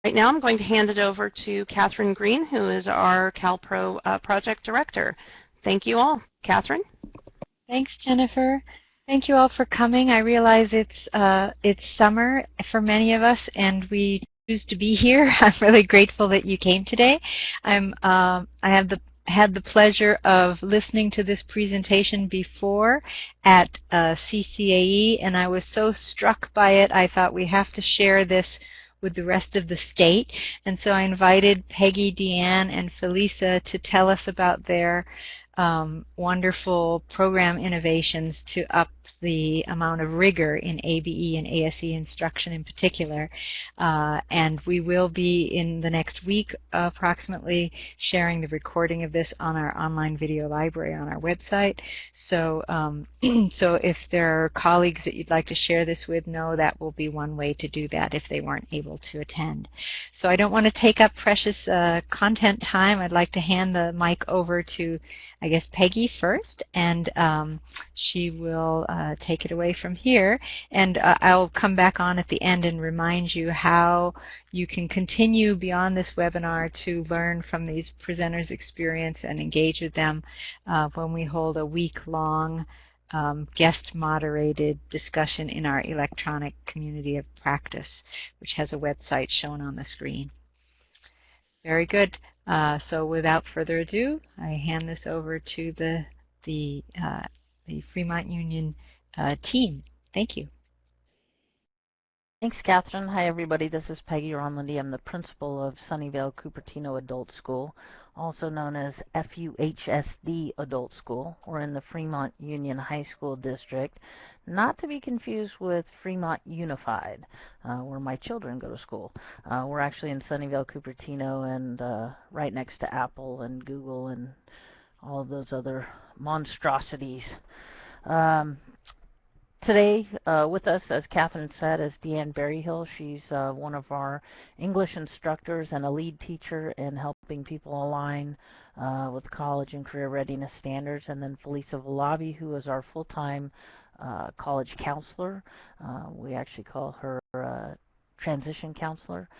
Right now I'm going to hand it over to Catherine Green, who is our CalPro project director. Thank you all. Catherine? Thanks, Jennifer. Thank you all for coming. I realize it's summer for many of us, and we choose to be here. I'm really grateful that you came today. I had the pleasure of listening to this presentation before at CCAE, and I was so struck by it. I thought we have to share this with the rest of the state, and so I invited Peggy, Deanne, and Felisa to tell us about their wonderful program innovations to up the amount of rigor in ABE and ASE instruction in particular. And we will be in the next week approximately sharing the recording of this on our online video library on our website. So, so if there are colleagues that you'd like to share this with, know that will be one way to do that if they weren't able to attend. So I don't want to take up precious content time. I'd like to hand the mic over to, I guess, Peggy first, and she will take it away from here. And I'll come back on at the end and remind you how you can continue beyond this webinar to learn from these presenters' experience and engage with them when we hold a week-long guest-moderated discussion in our electronic community of practice, which has a website shown on the screen. Very good. So without further ado, I hand this over to the Fremont Union team. Thank you. Thanks, Catherine. Hi, everybody. This is Peggy Ronlandy. I'm the principal of Sunnyvale Cupertino Adult School, also known as FUHSD Adult School. We're in the Fremont Union High School District, not to be confused with Fremont Unified, where my children go to school. We're actually in Sunnyvale Cupertino and right next to Apple and Google and all of those other monstrosities. Today with us, as Catherine said, is Deanne Berryhill. She's one of our English instructors and a lead teacher in helping people align with college and career readiness standards. And then Felisa Valavi, who is our full-time college counselor. We actually call her transition counselor.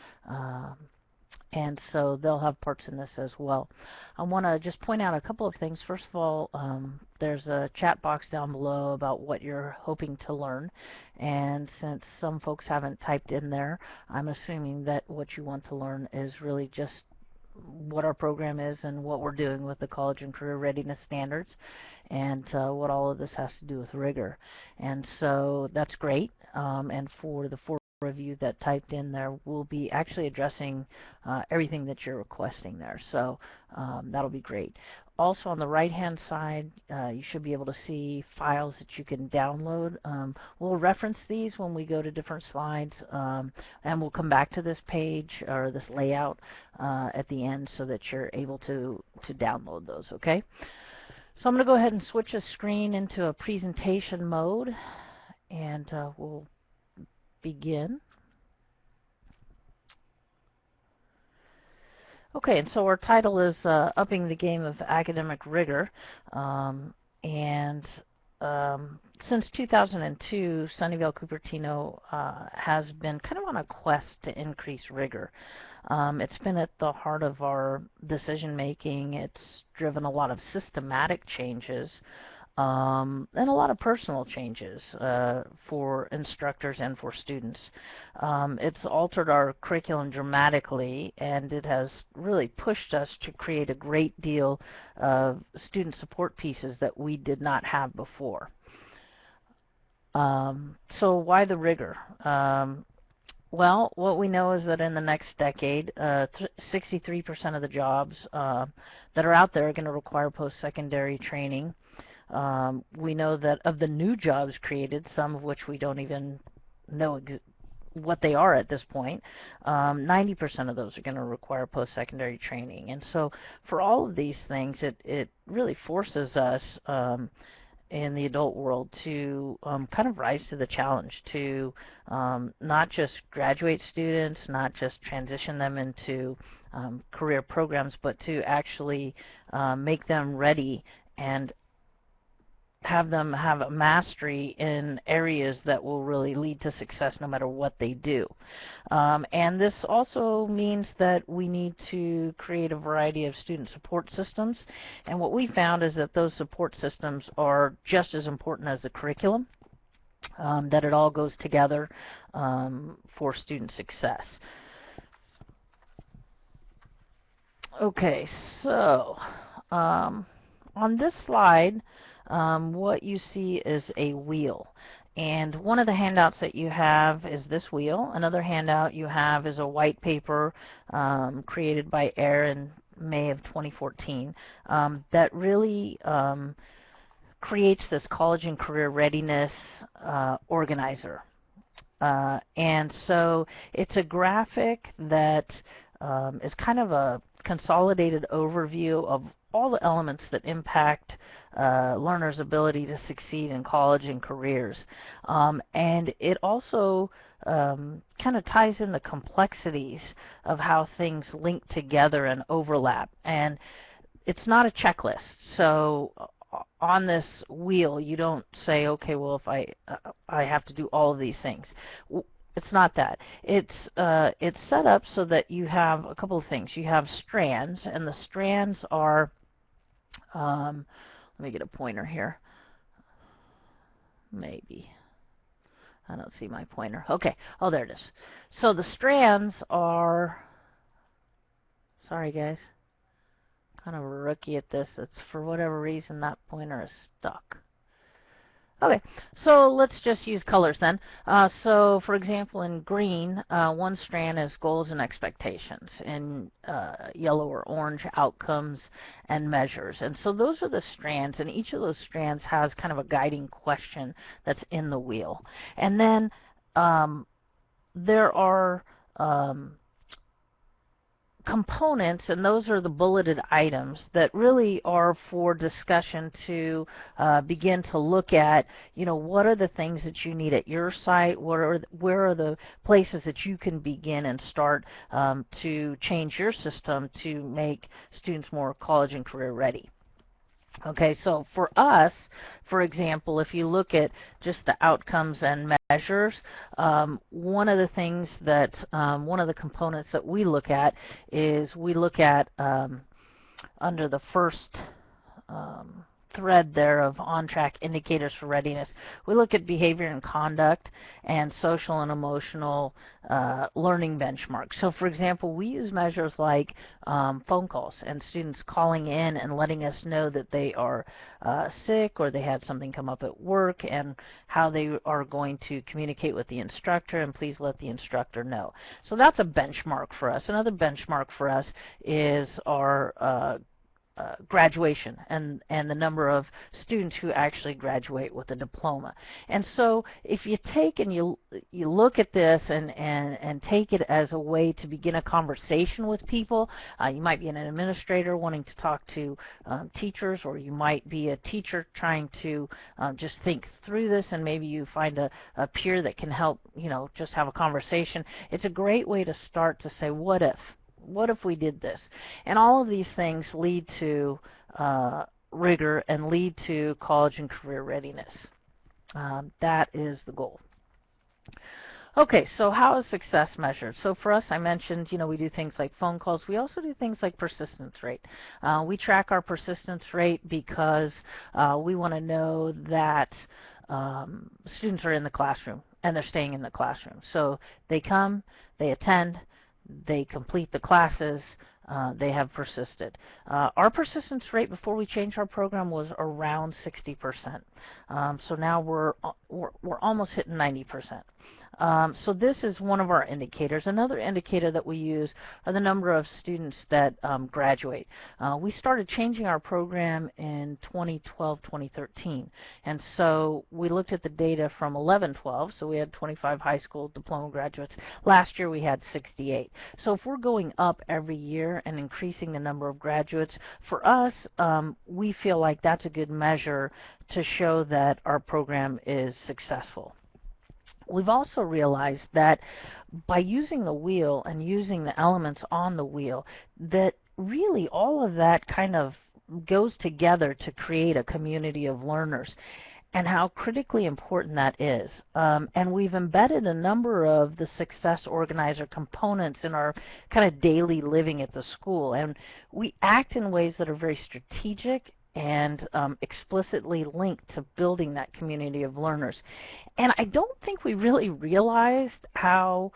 And so they'll have parts in this as well. I want to just point out a couple of things. First of all, there's a chat box down below about what you're hoping to learn. And since some folks haven't typed in there, I'm assuming that what you want to learn is really just what our program is and what we're doing with the college and career readiness standards and what all of this has to do with rigor. And so that's great. And for the of you that typed in there, we'll be actually addressing everything that you're requesting there, so that'll be great. Also on the right hand side, you should be able to see files that you can download. We'll reference these when we go to different slides, and we'll come back to this page or this layout at the end so that you're able to download those. Okay, so I'm going to go ahead and switch the screen into a presentation mode, and we'll begin. Okay, and so our title is Upping the Game of Academic Rigor. Since 2002, Sunnyvale Cupertino has been kind of on a quest to increase rigor. It's been at the heart of our decision making. It's driven a lot of systematic changes. And a lot of personal changes for instructors and for students. It's altered our curriculum dramatically, and it has really pushed us to create a great deal of student support pieces that we did not have before. So why the rigor? Well, what we know is that in the next decade, 63% of the jobs that are out there are going to require post-secondary training. We know that of the new jobs created, some of which we don't even know what they are at this point, 90% of those are going to require post-secondary training. And so for all of these things, it really forces us in the adult world to kind of rise to the challenge to not just graduate students, not just transition them into career programs, but to actually make them ready and have them have a mastery in areas that will really lead to success no matter what they do. And this also means that we need to create a variety of student support systems. And what we found is that those support systems are just as important as the curriculum, that it all goes together for student success. Okay, so on this slide, what you see is a wheel. And one of the handouts that you have is this wheel. Another handout you have is a white paper created by AIR in May of 2014 that really creates this college and career readiness organizer. And so it's a graphic that is kind of a consolidated overview of all the elements that impact learners' ability to succeed in college and careers. And it also kind of ties in the complexities of how things link together and overlap. And it's not a checklist. So on this wheel, you don't say, okay, well, if I have to do all of these things. It's not that. It's set up so that you have a couple of things. You have strands, and the strands are, let me get a pointer here. Maybe. I don't see my pointer. Okay. Oh, there it is. So the strands are, sorry guys, kind of a rookie at this. It's for whatever reason that pointer is stuck. Okay, so let's just use colors then. So for example, in green, one strand is goals and expectations. In yellow or orange, outcomes and measures. And so those are the strands, and each of those strands has kind of a guiding question that's in the wheel. And then there are components, and those are the bulleted items that really are for discussion to begin to look at, you know, what are the things that you need at your site, where are the places that you can begin and start to change your system to make students more college and career ready. Okay, so for us, for example, if you look at just the outcomes and measures, one of the things that, one of the components that we look at is we look at under the first thread there of on-track indicators for readiness, we look at behavior and conduct and social and emotional learning benchmarks. So for example, we use measures like phone calls and students calling in and letting us know that they are sick or they had something come up at work and how they are going to communicate with the instructor, and please let the instructor know. So that's a benchmark for us. Another benchmark for us is our graduation and the number of students who actually graduate with a diploma. And so if you take and you look at this and take it as a way to begin a conversation with people, you might be an administrator wanting to talk to teachers, or you might be a teacher trying to just think through this, and maybe you find a peer that can help, you know, just have a conversation. It's a great way to start to say, what if? What if we did this? And all of these things lead to rigor and lead to college and career readiness. That is the goal. Okay, so how is success measured? So for us, I mentioned, you know, we do things like phone calls. We also do things like persistence rate. We track our persistence rate because we want to know that students are in the classroom and they're staying in the classroom. So they come, they attend, they complete the classes, they have persisted. Our persistence rate before we changed our program was around 60%. So now we're almost hitting 90%. So this is one of our indicators. Another indicator that we use are the number of students that graduate. We started changing our program in 2012, 2013. And so we looked at the data from 11-12. So we had 25 high school diploma graduates. Last year we had 68. So if we're going up every year and increasing the number of graduates, for us, we feel like that's a good measure to show that our program is successful. We've also realized that by using the wheel and using the elements on the wheel, that really all of that kind of goes together to create a community of learners, and how critically important that is. And we've embedded a number of the success organizer components in our kind of daily living at the school. And we act in ways that are very strategic and explicitly linked to building that community of learners. And I don't think we really realized how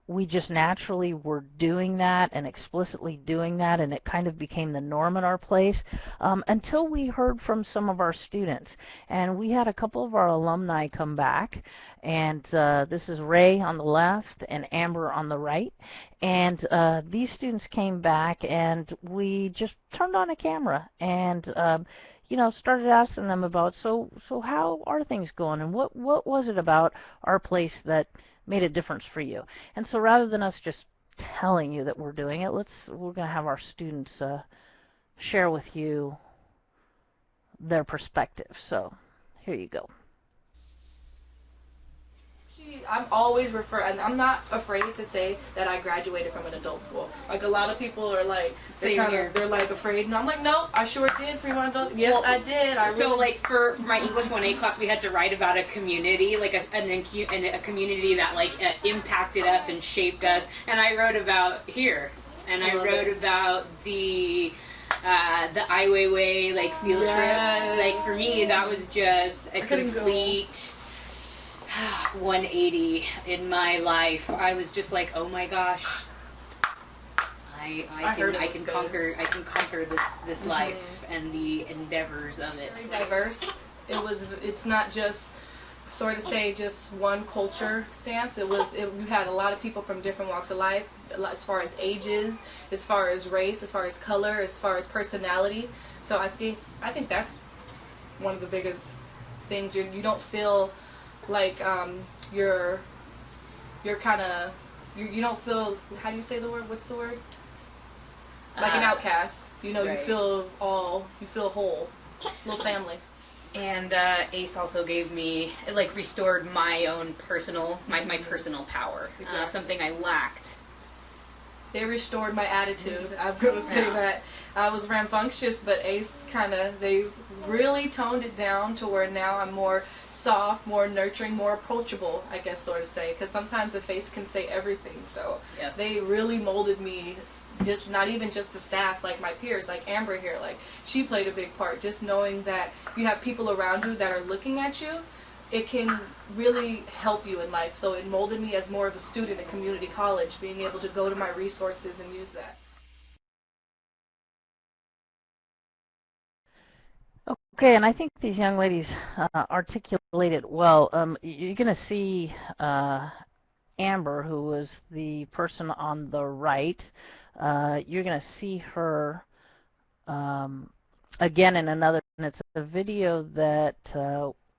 we just naturally were doing that and explicitly doing that, and it kind of became the norm in our place until we heard from some of our students. And we had a couple of our alumni come back, and this is Ray on the left and Amber on the right. And these students came back, and we just turned on a camera and started asking them about, so how are things going, and what was it about our place that made a difference for you? And so rather than us just telling you that we're doing it, we're going to have our students share with you their perspective. So here you go. I'm always and I'm not afraid to say that I graduated from an adult school. Like, a lot of people are like, they're like afraid, and I'm like, no, I sure did Fremont Adult. Yes, well, I did. So like for my English 1A class, we had to write about a community, like a community that like impacted us and shaped us. And I wrote about here, and I wrote about the Ai Weiwei like field trip. Like for me, that was just a complete 180 in my life. I was just like, oh my gosh, I can conquer this life and the endeavors of it. Very diverse. It's not just sort of say just one culture stance. You had a lot of people from different walks of life, as far as ages, as far as race, as far as color, as far as personality. So I think that's one of the biggest things. You don't feel like you're kind of you don't feel, how do you say the word? What's the word? Like an outcast. You know, right. You feel whole, little family. And ACE also gave me, it like restored my own personal, my personal power, something I lacked. They restored my attitude. I'm going to say that. I was rambunctious, but ACE they really toned it down to where now I'm more soft, more nurturing, more approachable, I guess, sort of say. Because sometimes a face can say everything. So yes. They really molded me, just not even just the staff, like my peers, like Amber here. Like, she played a big part. Just knowing that you have people around you that are looking at you, it can really help you in life. So it molded me as more of a student at community college, being able to go to my resources and use that. Okay, and I think these young ladies articulate it well. You're going to see Amber, who was the person on the right. You're going to see her again in another, and it's a video that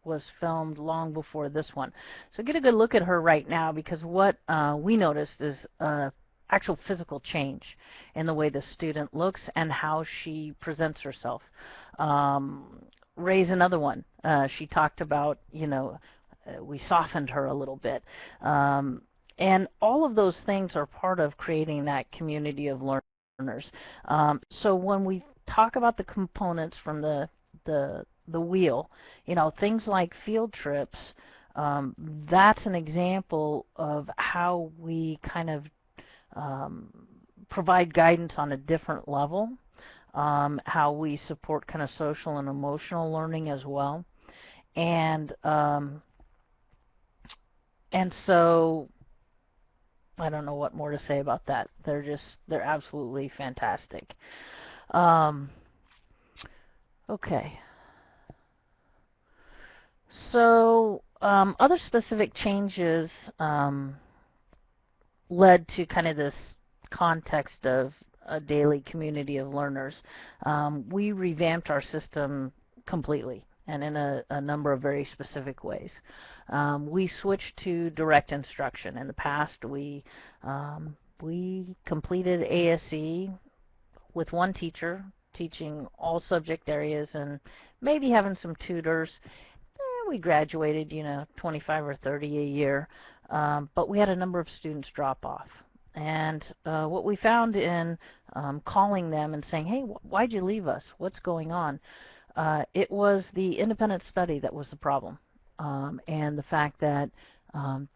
was filmed long before this one. So get a good look at her right now, because what we noticed is actual physical change in the way the student looks and how she presents herself. Ray's another one. She talked about, we softened her a little bit. And all of those things are part of creating that community of learners. So when we talk about the components from the wheel, things like field trips, that's an example of how we kind of provide guidance on a different level, how we support kind of social and emotional learning as well. And so I don't know what more to say about that. They're absolutely fantastic. Okay. So other specific changes led to kind of this context of a daily community of learners. We revamped our system completely, and in a number of very specific ways. We switched to direct instruction. In the past, we completed ASE with one teacher teaching all subject areas and maybe having some tutors. We graduated, 25 or 30 a year, but we had a number of students drop off. And what we found in calling them and saying, hey, why'd you leave us? What's going on? It was the independent study that was the problem, and the fact that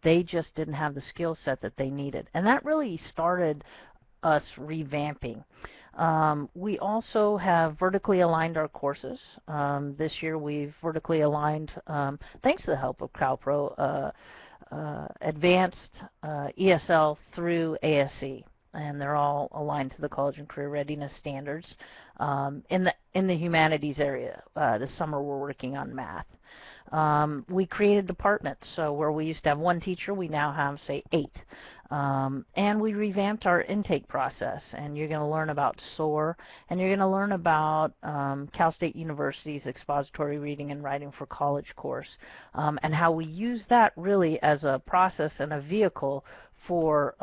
they just didn't have the skill set that they needed. And that really started us revamping. We also have vertically aligned our courses. This year we've vertically aligned, thanks to the help of CalPro, advanced ESL through ASC, and they're all aligned to the College and Career Readiness standards. In the humanities area, this summer we're working on math. We created departments, so where we used to have one teacher, we now have, say, 8. And we revamped our intake process, and you're going to learn about SOAR, and you're going to learn about Cal State University's Expository Reading and Writing for College course, and how we use that really as a process and a vehicle for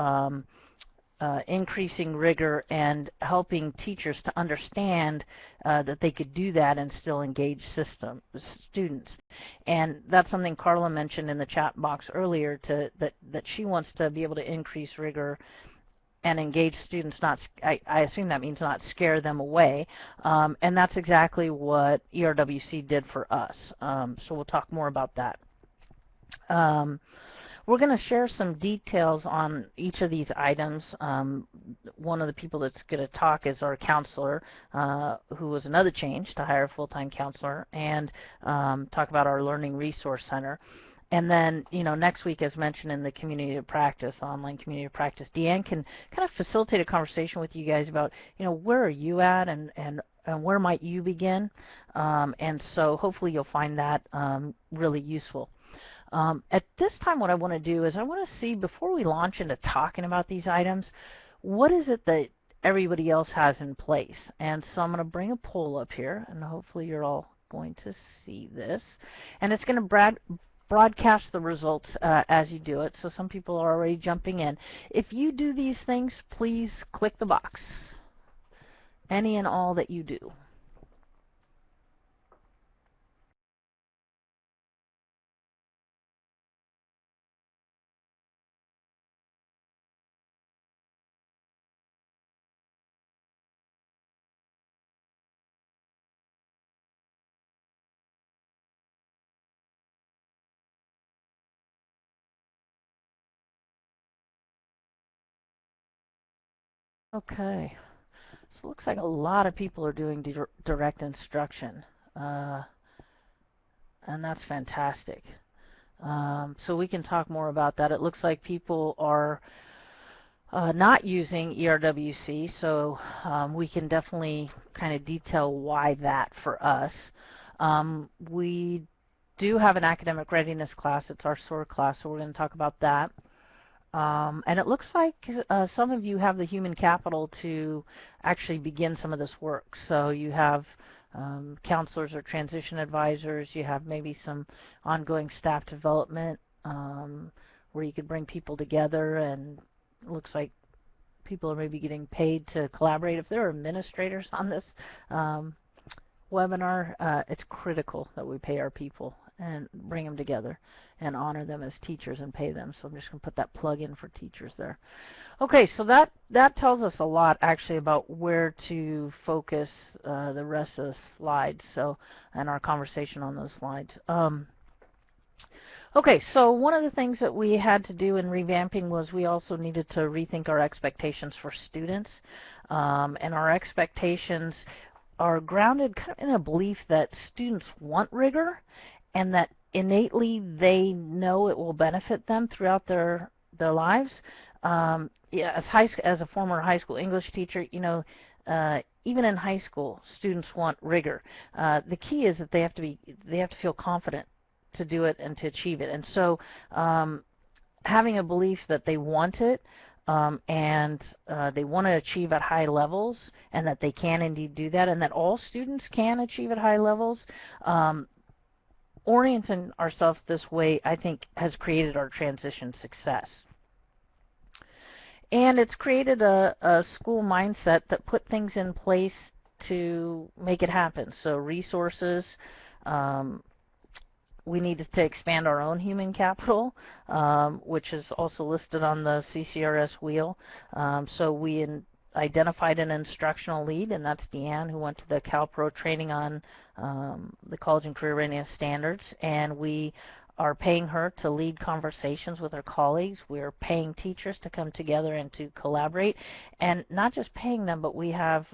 increasing rigor and helping teachers to understand that they could do that and still engage students. And that's something Carla mentioned in the chat box earlier, that she wants to be able to increase rigor and engage students. Not, I assume that means not scare them away, and that's exactly what ERWC did for us. So we'll talk more about that. We're going to share some details on each of these items. One of the people that's going to talk is our counselor, who was another change to hire a full-time counselor, and talk about our Learning Resource Center. And then, next week, as mentioned in the Community of Practice, online Community of Practice, Deanne can kind of facilitate a conversation with you guys about, where are you at and where might you begin? And so hopefully you'll find that really useful. At this time, what I want to do is I want to see, before we launch into talking about these items, what is it that everybody else has in place? And so I'm going to bring a poll up here, and hopefully you're all going to see this. And it's going to broadcast the results as you do it, so some people are already jumping in. If you do these things, please click the box. Any and all that you do. Okay, so it looks like a lot of people are doing direct instruction, and that's fantastic. So we can talk more about that. It looks like people are not using ERWC, so we can definitely kind of detail why that for us. We do have an academic readiness class. It's our SOAR class, so we're going to talk about that. And it looks like some of you have the human capital to actually begin some of this work. So you have counselors or transition advisors, you have maybe some ongoing staff development where you could bring people together, and it looks like people are maybe getting paid to collaborate. If there are administrators on this webinar, it's critical that we pay our people and bring them together and honor them as teachers and pay them. So I'm just going to put that plug in for teachers there. Okay, so that tells us a lot actually about where to focus the rest of the slides, so, and our conversation on those slides. Okay, so one of the things that we had to do in revamping was we also needed to rethink our expectations for students, and our expectations are grounded kind of in a belief that students want rigor and that innately they know it will benefit them throughout their lives. Yeah, as a former high school English teacher, even in high school, students want rigor. The key is that they have to feel confident to do it and to achieve it. And so having a belief that they want it and they want to achieve at high levels, and that they can indeed do that, and that all students can achieve at high levels, orienting ourselves this way, I think, has created our transition success. And it's created a school mindset that put things in place to make it happen. So resources, we needed to expand our own human capital, which is also listed on the CCRS wheel. So we identified an instructional lead, and that's Deanne, who went to the CalPro training on the college and career readiness standards, and we are paying her to lead conversations with her colleagues. We're paying teachers to come together and to collaborate, and not just paying them, but we have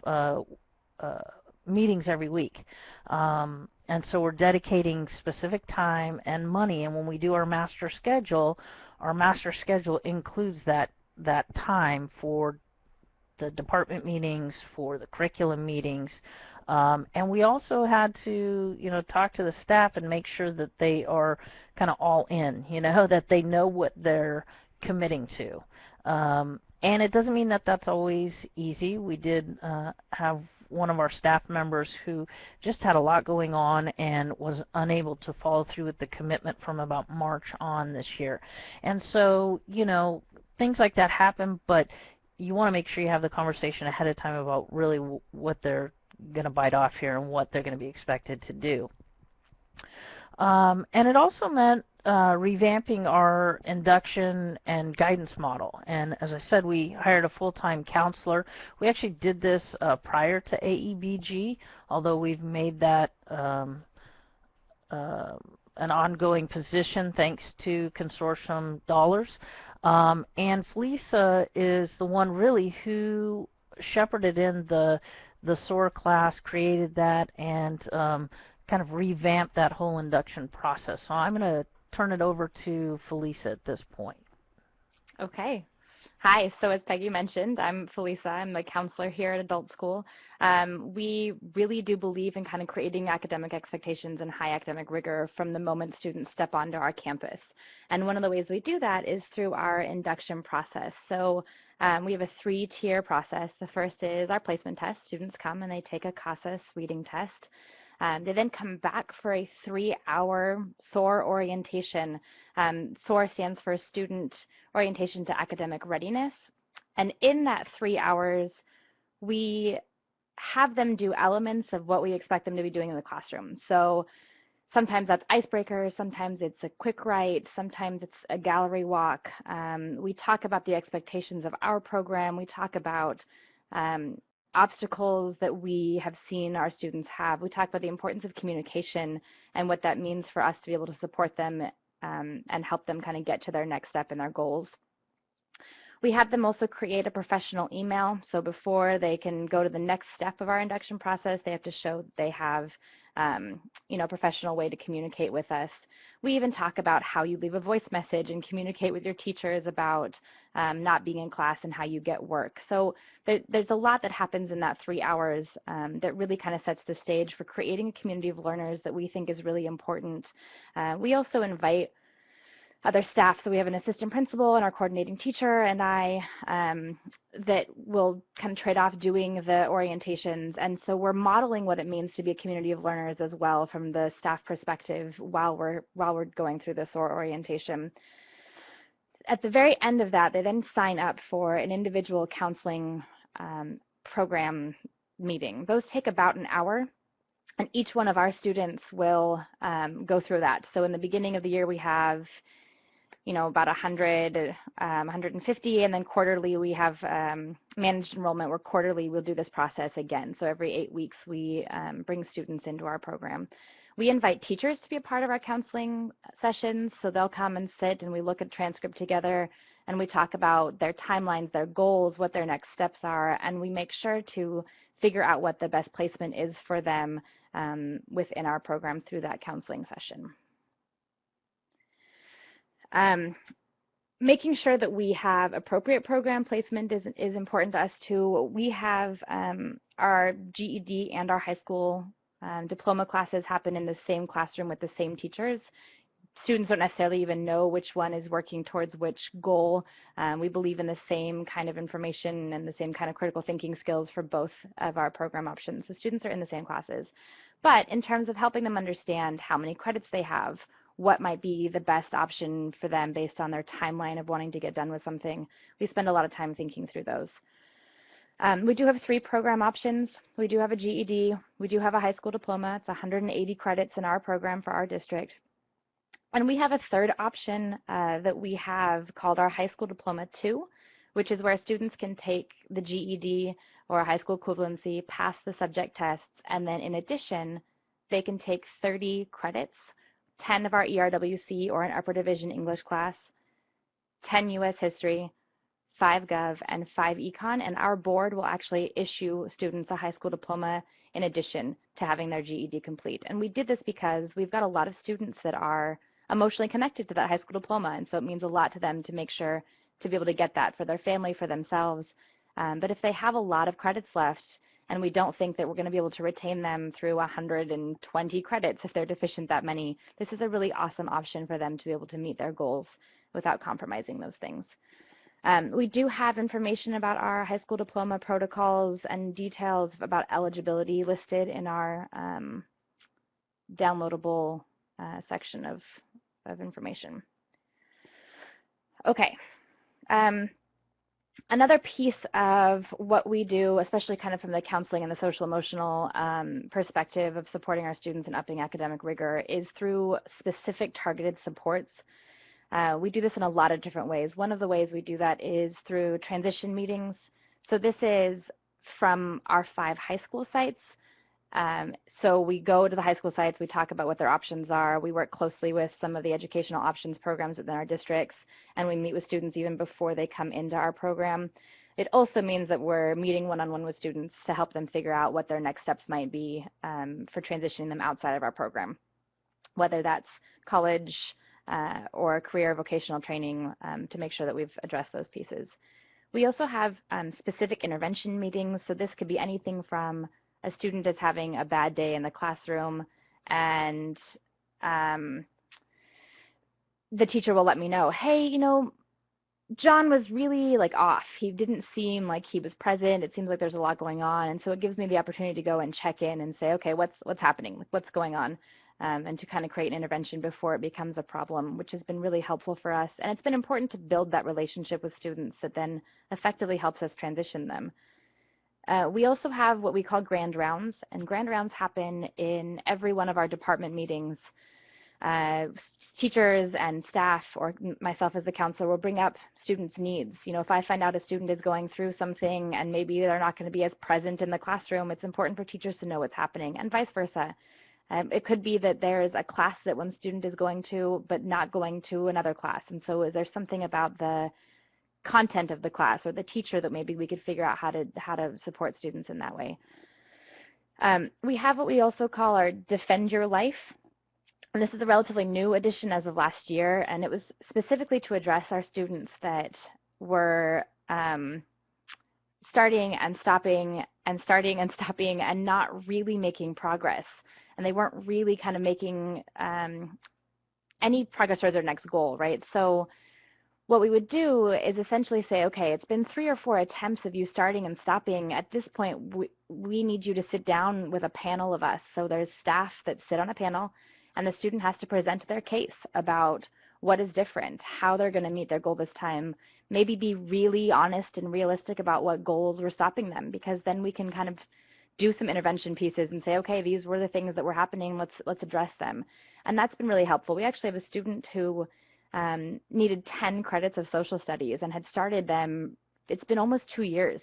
meetings every week. And so we're dedicating specific time and money, and when we do our master schedule includes that time for the department meetings, for the curriculum meetings, and we also had to, talk to the staff and make sure that they are kind of all in, that they know what they're committing to. And it doesn't mean that that's always easy. We did have one of our staff members who just had a lot going on and was unable to follow through with the commitment from about March on this year. And so, things like that happen, but you want to make sure you have the conversation ahead of time about really what they're going to bite off here and what they're going to be expected to do. And it also meant revamping our induction and guidance model. And as I said, we hired a full-time counselor. We actually did this prior to AEBG, although we've made that an ongoing position thanks to consortium dollars. And Felisa is the one really who shepherded in the SOAR class, created that, and kind of revamped that whole induction process. So I'm going to turn it over to Felisa at this point. Okay. Hi, so as Peggy mentioned, I'm Felisa. I'm the counselor here at Adult School. We really do believe in kind of creating academic expectations and high academic rigor from the moment students step onto our campus. And one of the ways we do that is through our induction process. So we have a 3-tier process. The first is our placement test. Students come and they take a CASAS reading test. They then come back for a 3-hour SOAR orientation. SOAR stands for Student Orientation to Academic Readiness. And in that 3 hours, we have them do elements of what we expect them to be doing in the classroom. So sometimes that's icebreakers, sometimes it's a quick write, sometimes it's a gallery walk. We talk about the expectations of our program. We talk about obstacles that we have seen our students have. We talk about the importance of communication and what that means for us to be able to support them and help them kind of get to their next step in their goals. We have them also create a professional email. So before they can go to the next step of our induction process, they have to show they have a professional way to communicate with us. We even talk about how you leave a voice message and communicate with your teachers about not being in class and how you get work. So there's a lot that happens in that 3 hours that really kind of sets the stage for creating a community of learners that we think is really important. We also invite other staff, so we have an assistant principal and our coordinating teacher and I that will kind of trade off doing the orientations, and so we're modeling what it means to be a community of learners as well from the staff perspective while we're going through the SOAR orientation. At the very end of that, they then sign up for an individual counseling program meeting. Those take about an hour, and each one of our students will go through that. So in the beginning of the year, we have about 100, 150, and then quarterly we have managed enrollment where quarterly we'll do this process again. So every 8 weeks we bring students into our program. We invite teachers to be a part of our counseling sessions, so they'll come and sit and we look at transcript together and we talk about their timelines, their goals, what their next steps are, and we make sure to figure out what the best placement is for them within our program through that counseling session. Making sure that we have appropriate program placement is important to us too. We have our GED and our high school diploma classes happen in the same classroom with the same teachers. Students don't necessarily even know which one is working towards which goal. We believe in the same kind of information and the same kind of critical thinking skills for both of our program options. So students are in the same classes. But in terms of helping them understand how many credits they have, what might be the best option for them based on their timeline of wanting to get done with something, we spend a lot of time thinking through those. We do have 3 program options. We do have a GED. We do have a high school diploma. It's 180 credits in our program for our district. And we have a third option that we have called our High School Diploma 2, which is where students can take the GED or a high school equivalency, pass the subject tests, and then in addition, they can take 30 credits, 10 of our ERWC or an upper division English class, 10 U.S. history, 5 Gov, and 5 Econ, and our board will actually issue students a high school diploma in addition to having their GED complete. And we did this because we've got a lot of students that are emotionally connected to that high school diploma, and so it means a lot to them to make sure to be able to get that for their family, for themselves. But if they have a lot of credits left, and we don't think that we're going to be able to retain them through 120 credits if they're deficient that many, this is a really awesome option for them to be able to meet their goals without compromising those things. We do have information about our high school diploma protocols and details about eligibility listed in our downloadable section of information. Okay. Another piece of what we do, especially kind of from the counseling and the social emotional perspective of supporting our students and upping academic rigor, is through specific targeted supports. We do this in a lot of different ways. One of the ways we do that is through transition meetings. So this is from our 5 high school sites. So we go to the high school sites, we talk about what their options are, we work closely with some of the educational options programs within our districts, and we meet with students even before they come into our program. It also means that we're meeting one-on-one with students to help them figure out what their next steps might be for transitioning them outside of our program, whether that's college or career vocational training, to make sure that we've addressed those pieces. We also have specific intervention meetings, so this could be anything from a student is having a bad day in the classroom and the teacher will let me know, hey, you know, John was really like off. He didn't seem like he was present. It seems like there's a lot going on. And so it gives me the opportunity to go and check in and say, okay, what's happening? What's going on? And to kind of create an intervention before it becomes a problem, which has been really helpful for us. And it's been important to build that relationship with students that then effectively helps us transition them. We also have what we call grand rounds, and grand rounds happen in every one of our department meetings. Teachers and staff, or myself as the counselor, will bring up students' needs. You know, if I find out a student is going through something and maybe they're not going to be as present in the classroom, it's important for teachers to know what's happening, and vice versa. It could be that there's a class that one student is going to but not going to another class, and so is there something about the content of the class or the teacher that maybe we could figure out how to support students in that way. We have what we also call our Defend Your Life. And this is a relatively new addition as of last year, and it was specifically to address our students that were starting and stopping and not really making progress. And they weren't really kind of making any progress towards their next goal, right? So what we would do is essentially say, okay, it's been 3 or 4 attempts of you starting and stopping. At this point, we need you to sit down with a panel of us. So there's staff that sit on a panel, and the student has to present their case about what is different, how they're going to meet their goal this time, maybe be really honest and realistic about what goals were stopping them, because then we can kind of do some intervention pieces and say, okay, these were the things that were happening, let's address them. And that's been really helpful. We actually have a student who needed 10 credits of social studies and had started them, it's been almost 2 years.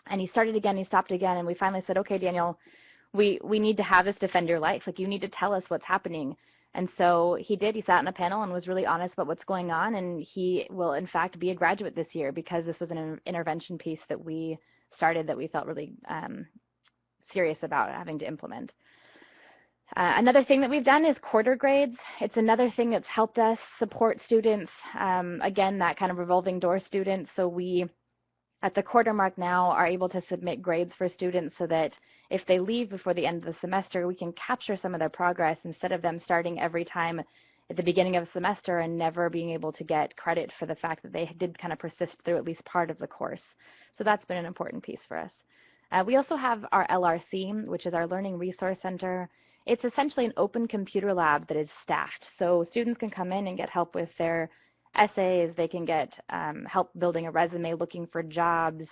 And he started again, he stopped again, and we finally said, okay, Daniel, we need to have this Defend Your Life. Like, you need to tell us what's happening. And so he did. He sat in a panel and was really honest about what's going on, and he will, in fact, be a graduate this year because this was an intervention piece that we started that we felt really serious about having to implement. Another thing that we've done is quarter grades. It's another thing that's helped us support students. Again, that kind of revolving door student. So we, at the quarter mark now, are able to submit grades for students so that if they leave before the end of the semester, we can capture some of their progress instead of them starting every time at the beginning of the semester and never being able to get credit for the fact that they did kind of persist through at least part of the course. So that's been an important piece for us. We also have our LRC, which is our Learning Resource Center. It's essentially an open computer lab that is staffed. So students can come in and get help with their essays. They can get help building a resume, looking for jobs,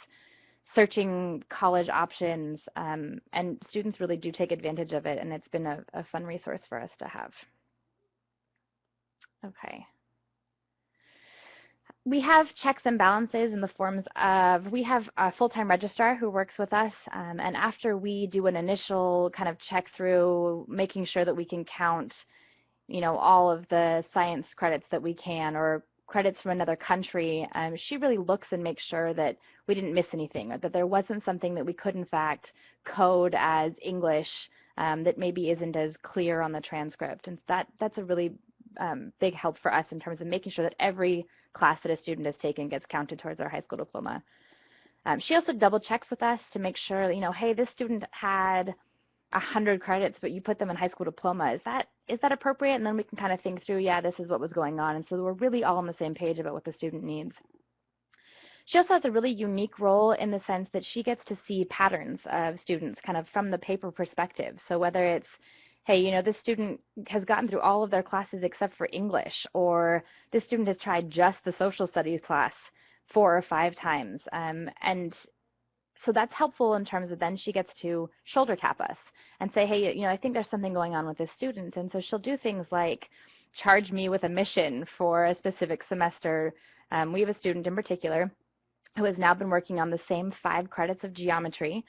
searching college options, and students really do take advantage of it, and it's been a fun resource for us to have. Okay. We have checks and balances in the forms of, we have a full-time registrar who works with us, and after we do an initial kind of check through, making sure that we can count, you know, all of the science credits that we can, or credits from another country, she really looks and makes sure that we didn't miss anything, or that there wasn't something that we could in fact code as English that maybe isn't as clear on the transcript. And that's a really big help for us in terms of making sure that every class that a student has taken gets counted towards their high school diploma. She also double checks with us to make sure, you know, hey, this student had 100 credits, but you put them in high school diploma. Is that appropriate? And then we can kind of think through, yeah, this is what was going on. And so we're really all on the same page about what the student needs. She also has a really unique role in the sense that she gets to see patterns of students kind of from the paper perspective. So whether it's, hey, you know, this student has gotten through all of their classes except for English, or this student has tried just the social studies class 4 or 5 times. And so that's helpful in terms of then she gets to shoulder tap us and say, hey, you know, I think there's something going on with this student. And so she'll do things like charge me with a mission for a specific semester. We have a student in particular who has now been working on the same 5 credits of geometry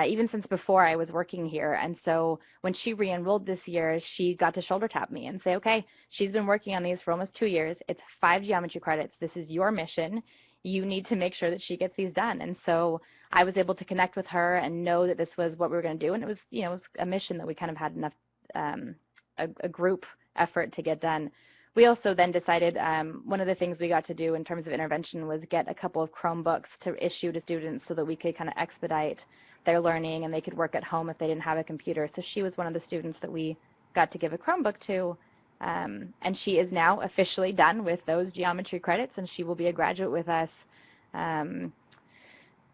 even since before I was working here. And so when she re-enrolled this year, she got to shoulder tap me and say, okay, she's been working on these for almost 2 years. It's 5 geometry credits. This is your mission. You need to make sure that she gets these done. And so I was able to connect with her and know that this was what we were going to do. And it was, you know, it was a mission that we kind of had enough, a group effort to get done. We also then decided one of the things we got to do in terms of intervention was get a couple of Chromebooks to issue to students so that we could kind of expedite their learning and they could work at home if they didn't have a computer. So she was one of the students that we got to give a Chromebook to. And she is now officially done with those geometry credits, and she will be a graduate with us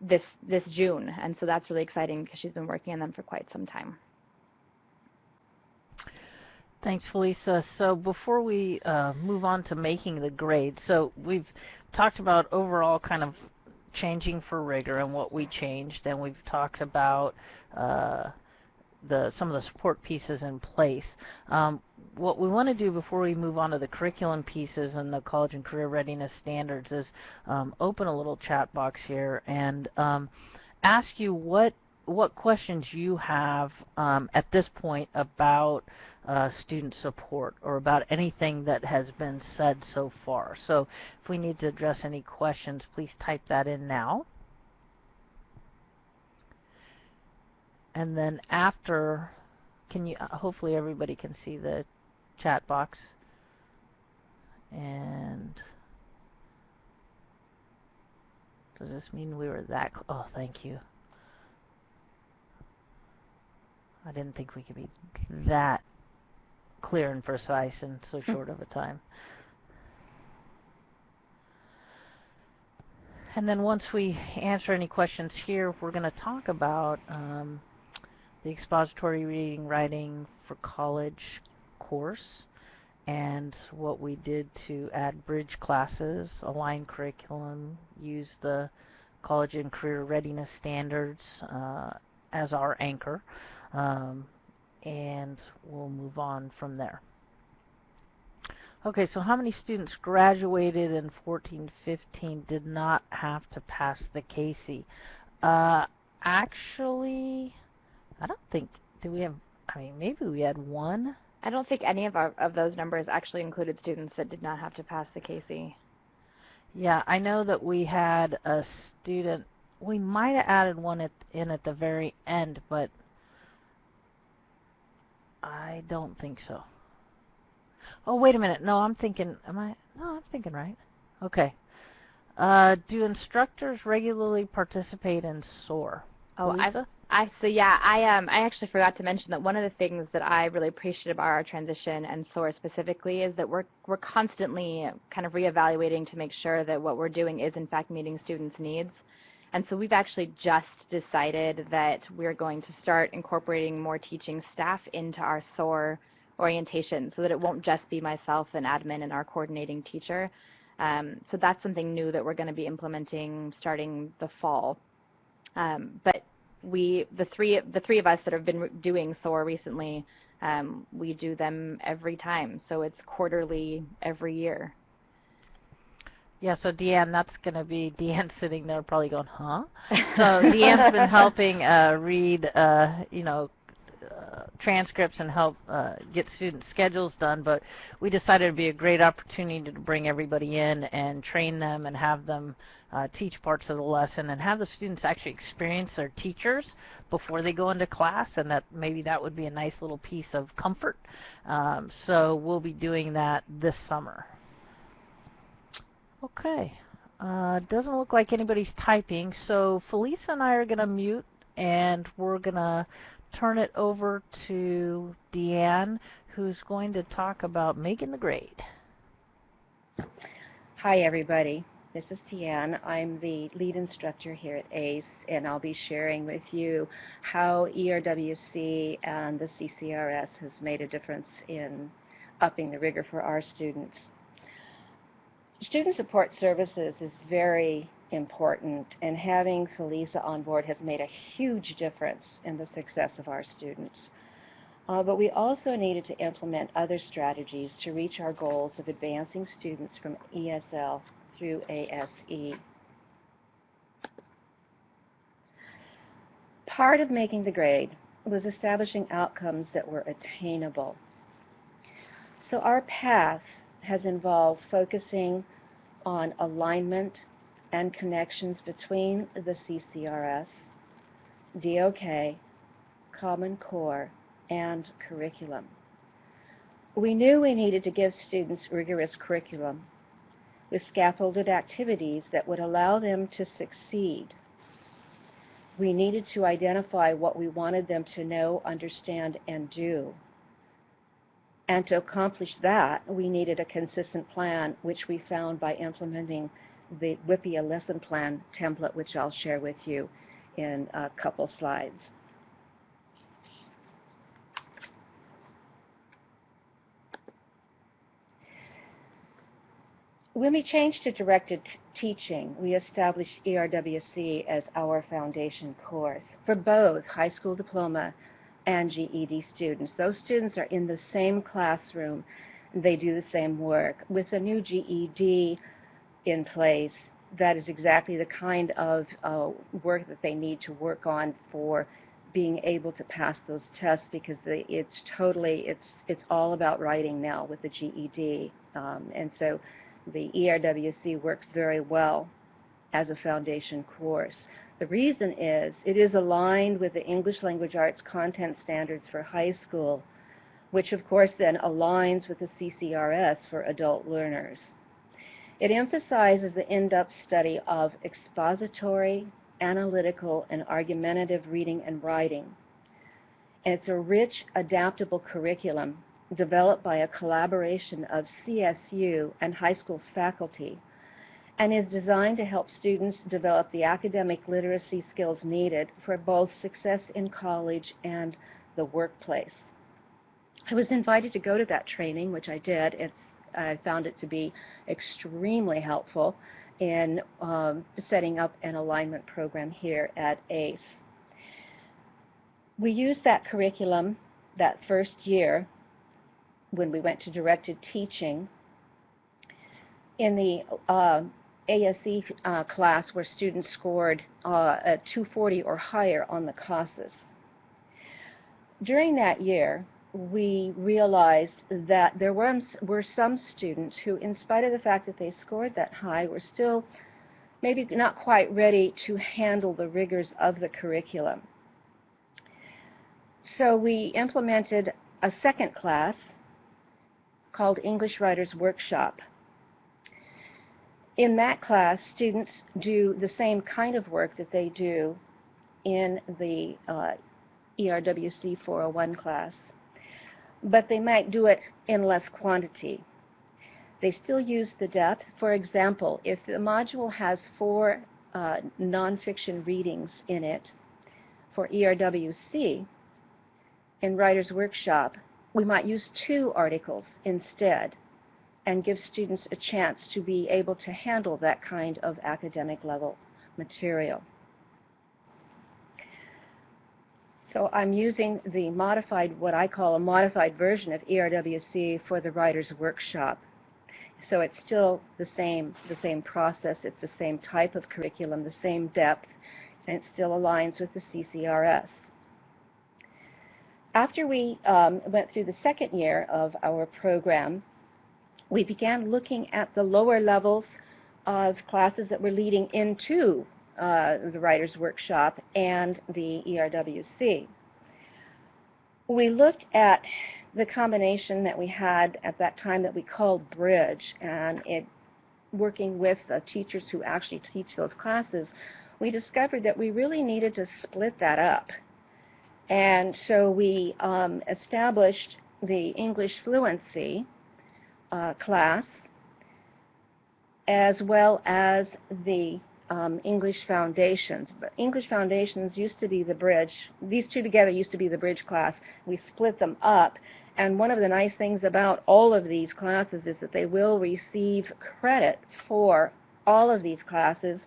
this June. And so that's really exciting because she's been working on them for quite some time. Thanks, Felisa. So before we move on to making the grade, so we've talked about overall kind of changing for rigor and what we changed, and we've talked about some of the support pieces in place. What we want to do before we move on to the curriculum pieces and the college and career readiness standards is open a little chat box here and ask you what questions you have at this point about student support or about anything that has been said so far. So if we need to address any questions, please type that in now. And then after, can you, hopefully everybody can see the chat box. And does this mean we were that, oh, thank you. I didn't think we could be that clear and precise in so short of a time. And then once we answer any questions here, we're going to talk about the expository reading writing for college course and what we did to add bridge classes, align curriculum, use the college and career readiness standards as our anchor. And we'll move on from there. Okay, so how many students graduated in 14-15 did not have to pass the CASE? Actually, I don't think, do we have, I mean, maybe we had one. I don't think any of those numbers actually included students that did not have to pass the CASE. Yeah, I know that we had a student, we might have added one in at the very end, but I don't think so. Oh, wait a minute. No, I'm thinking, no, I'm thinking right. Okay. Do instructors regularly participate in SOAR? Oh, I actually forgot to mention that one of the things that I really appreciate about our transition and SOAR specifically is that we're constantly kind of reevaluating to make sure that what we're doing is in fact meeting students' needs. And so we've actually just decided that we're going to start incorporating more teaching staff into our SOAR orientation so that it won't just be myself and admin and our coordinating teacher. So that's something new that we're going to be implementing starting the fall. But the three of us that have been doing SOAR recently, We do them every time, so it's quarterly every year. Yeah, so Deanne, that's going to be Deanne sitting there probably going, huh? So Deanne's been helping read, transcripts and help get student schedules done, but we decided it would be a great opportunity to bring everybody in and train them and have them teach parts of the lesson and have the students actually experience their teachers before they go into class, and that maybe that would be a nice little piece of comfort. So we'll be doing that this summer. Okay, doesn't look like anybody's typing, so Felisa and I are going to mute, and we're going to turn it over to Deanne, who's going to talk about making the grade. Hi, everybody. This is Deanne. I'm the lead instructor here at ACE, and I'll be sharing with you how ERWC and the CCRS has made a difference in upping the rigor for our students. Student support services is very important, and having Felisa on board has made a huge difference in the success of our students. But we also needed to implement other strategies to reach our goals of advancing students from ESL through ASE. Part of making the grade was establishing outcomes that were attainable. So our path has involved focusing on alignment and connections between the CCRS, DOK, Common Core, and curriculum. We knew we needed to give students rigorous curriculum with scaffolded activities that would allow them to succeed. We needed to identify what we wanted them to know, understand, and do. And to accomplish that, we needed a consistent plan, which we found by implementing the WIPIA lesson plan template, which I'll share with you in a couple slides. When we changed to directed teaching, we established ERWC as our foundation course for both high school diploma and GED students. Those students are in the same classroom. They do the same work. With the new GED in place, that is exactly the kind of work that they need to work on for being able to pass those tests, because it's all about writing now with the GED. And so the ERWC works very well as a foundation course. The reason is it is aligned with the English Language Arts content standards for high school, which of course then aligns with the CCRS for adult learners. It emphasizes the in-depth study of expository, analytical, and argumentative reading and writing. And it's a rich, adaptable curriculum developed by a collaboration of CSU and high school faculty, and is designed to help students develop the academic literacy skills needed for both success in college and the workplace. I was invited to go to that training, which I did. I found it to be extremely helpful in setting up an alignment program here at ACE. We used that curriculum that first year when we went to directed teaching in the ASE class, where students scored a 240 or higher on the CASAs. During that year, we realized that there were some students who, in spite of the fact that they scored that high, were still maybe not quite ready to handle the rigors of the curriculum. So we implemented a second class called English Writers Workshop. In that class, students do the same kind of work that they do in the ERWC 401 class, but they might do it in less quantity. They still use the depth. For example, if the module has 4 nonfiction readings in it for ERWC, in Writers Workshop, we might use 2 articles instead and give students a chance to be able to handle that kind of academic level material. So I'm using the modified, what I call a modified version of ERWC for the writer's workshop. So it's still the same process, it's the same type of curriculum, the same depth, and it still aligns with the CCRS. After we went through the second year of our program, we began looking at the lower levels of classes that were leading into the writer's workshop and the ERWC. We looked at the combination that we had at that time that we called Bridge, and working with teachers who actually teach those classes, we discovered that we really needed to split that up. And so we established the English Fluency class, as well as the English Foundations. But English Foundations used to be the Bridge. These two together used to be the Bridge class. We split them up. And one of the nice things about all of these classes is that they will receive credit for all of these classes.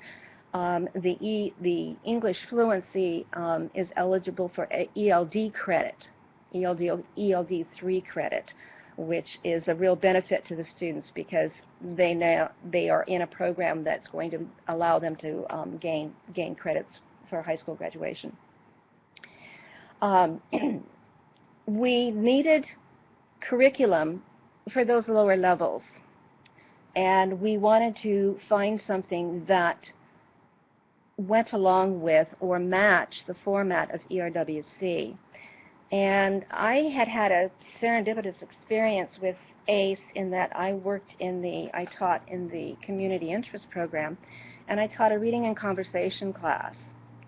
The English Fluency is eligible for ELD credit, ELD 3 credit, which is a real benefit to the students because they are in a program that's going to allow them to gain credits for high school graduation. We needed curriculum for those lower levels, and we wanted to find something that went along with or matched the format of ERWC. And I had a serendipitous experience with ACE in that I taught in the community interest program, and I taught a reading and conversation class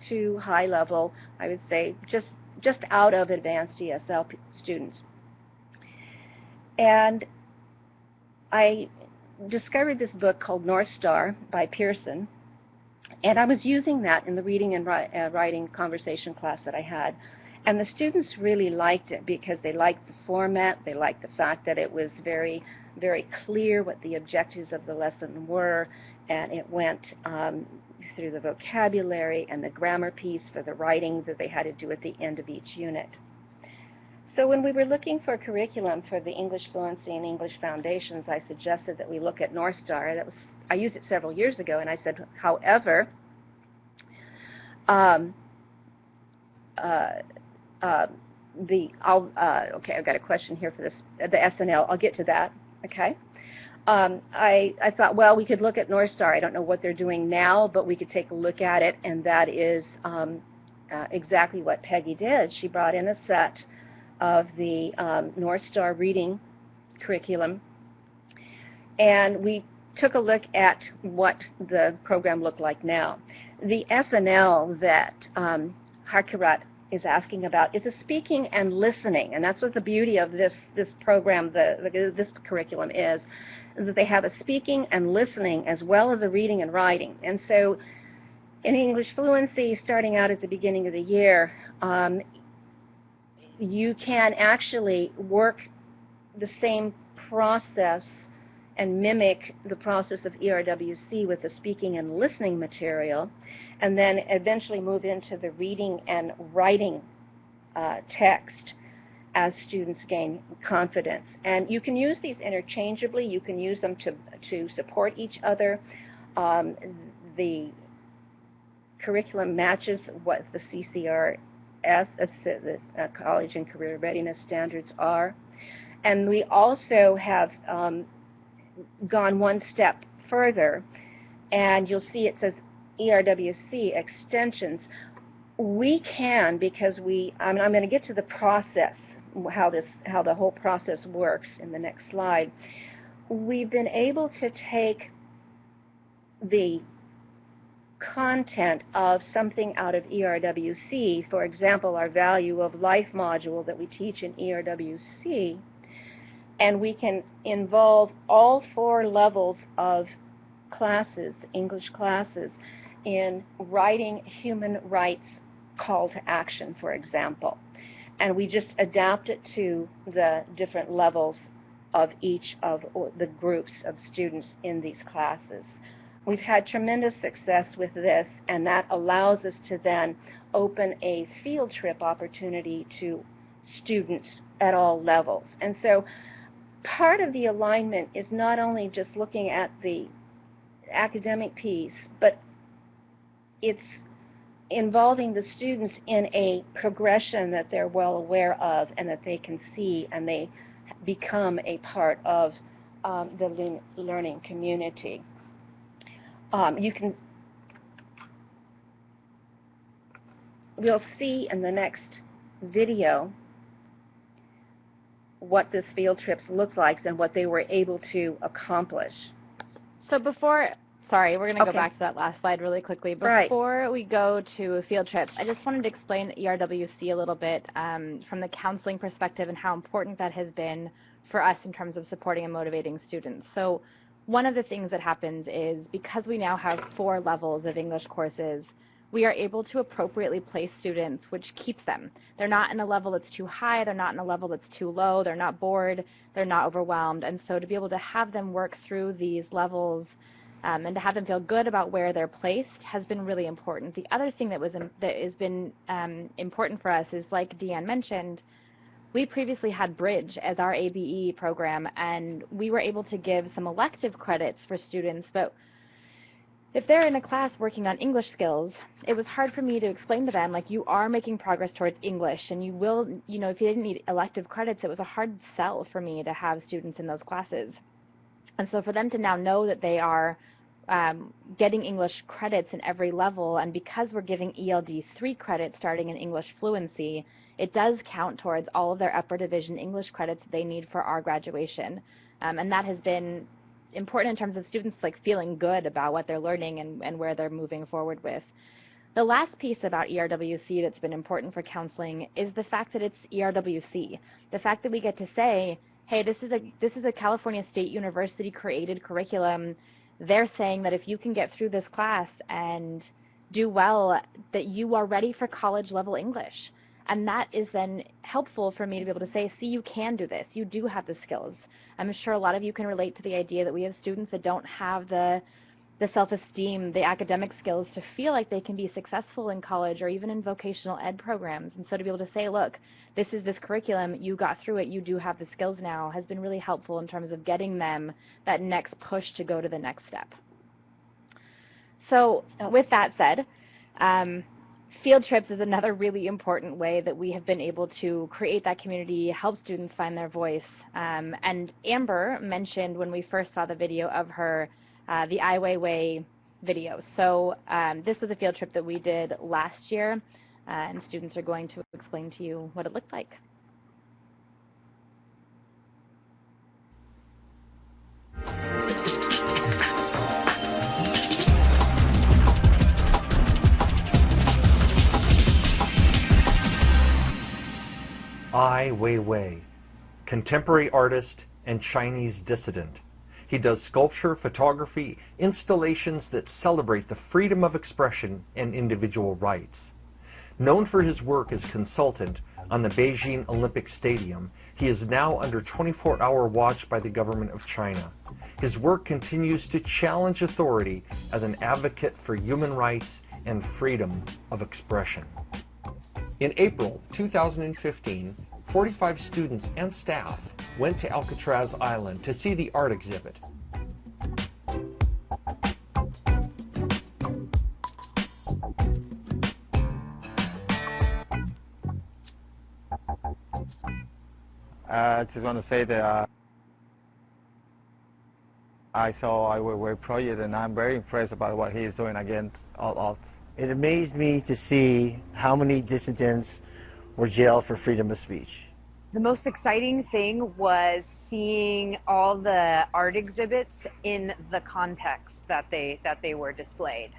to high level, I would say just out of advanced ESL students. And I discovered this book called North Star by Pearson, and I was using that in the reading and writing conversation class that I had. And the students really liked it because they liked the format, they liked the fact that it was very, very clear what the objectives of the lesson were, and it went through the vocabulary and the grammar piece for the writing that they had to do at the end of each unit. So when we were looking for curriculum for the English Fluency and English Foundations, I suggested that we look at North Star. I used it several years ago, and I said, however, okay, I've got a question here for this, the SNL. I'll get to that, okay? I thought, well, we could look at North Star. I don't know what they're doing now, but we could take a look at it, and that is exactly what Peggy did. She brought in a set of the North Star reading curriculum, and we took a look at what the program looked like now. The SNL that Harkirat is asking about is a speaking and listening, and that's what the beauty of this program, this curriculum is, that they have a speaking and listening as well as a reading and writing. And so in English Fluency, starting out at the beginning of the year, you can actually work the same process and mimic the process of ERWC with the speaking and listening material, and then eventually move into the reading and writing text as students gain confidence. And you can use these interchangeably. You can use them to support each other. The curriculum matches what the CCRS, the College and Career Readiness Standards, are. And we also have gone one step further, and you'll see it says ERWC extensions. We can, because I'm going to get to the process, how the whole process works in the next slide. We've been able to take the content of something out of ERWC, for example, our Value of Life module that we teach in ERWC, and we can involve all 4 levels of classes, English classes, in writing human rights call to action, for example. And we just adapt it to the different levels of each of the groups of students in these classes. We've had tremendous success with this, and that allows us to then open a field trip opportunity to students at all levels. And so part of the alignment is not only just looking at the academic piece, but it's involving the students in a progression that they're well aware of and that they can see, and they become a part of the learning community. We'll see in the next video what this field trips look like and what they were able to accomplish. So before, sorry, we're going to Okay. go back to that last slide really quickly. Right. Before we go to field trips, I just wanted to explain ERWC a little bit from the counseling perspective and how important that has been for us in terms of supporting and motivating students. So one of the things that happens is because we now have 4 levels of English courses, we are able to appropriately place students, which keeps them. They're not in a level that's too high, they're not in a level that's too low, they're not bored, they're not overwhelmed. And so to be able to have them work through these levels and to have them feel good about where they're placed has been really important. The other thing that has been important for us is, like Deanne mentioned, we previously had Bridge as our ABE program, and we were able to give some elective credits for students, but if they're in a class working on English skills, it was hard for me to explain to them, like, you are making progress towards English, and you will, you know, if you didn't need elective credits, it was a hard sell for me to have students in those classes. And so for them to now know that they are getting English credits in every level, and because we're giving ELD 3 credits starting in English fluency, it does count towards all of their upper division English credits they need for our graduation. And that has been important in terms of students like feeling good about what they're learning and where they're moving forward with. The last piece about ERWC that's been important for counseling is the fact that it's ERWC. The fact that we get to say, hey, this is a California State University created curriculum. They're saying that if you can get through this class and do well, that you are ready for college level English. And that is then helpful for me to be able to say, see, you can do this. You do have the skills. I'm sure a lot of you can relate to the idea that we have students that don't have the self-esteem, the academic skills to feel like they can be successful in college or even in vocational ed programs. And so to be able to say, look, this is this curriculum, you got through it, you do have the skills now, has been really helpful in terms of getting them that next push to go to the next step. So with that said, field trips is another really important way that we have been able to create that community, help students find their voice. And Amber mentioned when we first saw the video of her, the Ai Weiwei video. So this was a field trip that we did last year, and students are going to explain to you what it looked like. Ai Weiwei, contemporary artist and Chinese dissident. He does sculpture, photography, installations that celebrate the freedom of expression and individual rights. Known for his work as consultant on the Beijing Olympic Stadium, he is now under 24-hour watch by the government of China. His work continues to challenge authority as an advocate for human rights and freedom of expression. In April 2015, 45 students and staff went to Alcatraz Island to see the art exhibit. I just want to say that I saw Ai Weiwei project, and I'm very impressed about what he is doing against all odds. It amazed me to see how many dissidents were jailed for freedom of speech. The most exciting thing was seeing all the art exhibits in the context that they were displayed.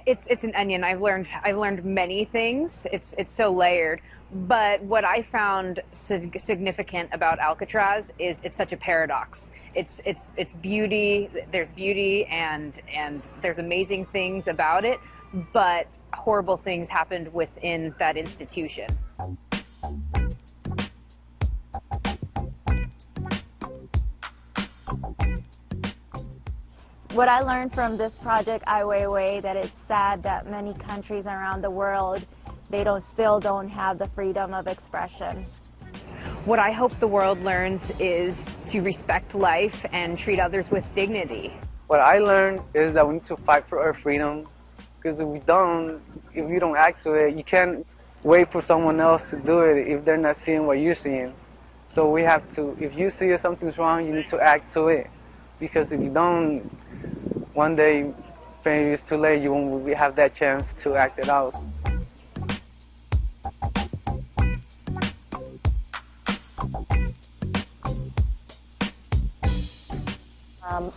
It's an onion. I've learned many things. It's so layered. But what I found significant about Alcatraz is it's such a paradox. It's beauty. There's beauty and there's amazing things about it, but horrible things happened within that institution. What I learned from this project, Ai Weiwei, that it's sad that many countries around the world, they still don't have the freedom of expression. What I hope the world learns is to respect life and treat others with dignity. What I learned is that we need to fight for our freedom, because if you don't act to it, you can't wait for someone else to do it if they're not seeing what you're seeing. So we have to, if you see something's wrong, you need to act to it, because if you don't, one day, maybe it's too late, you won't have that chance to act it out.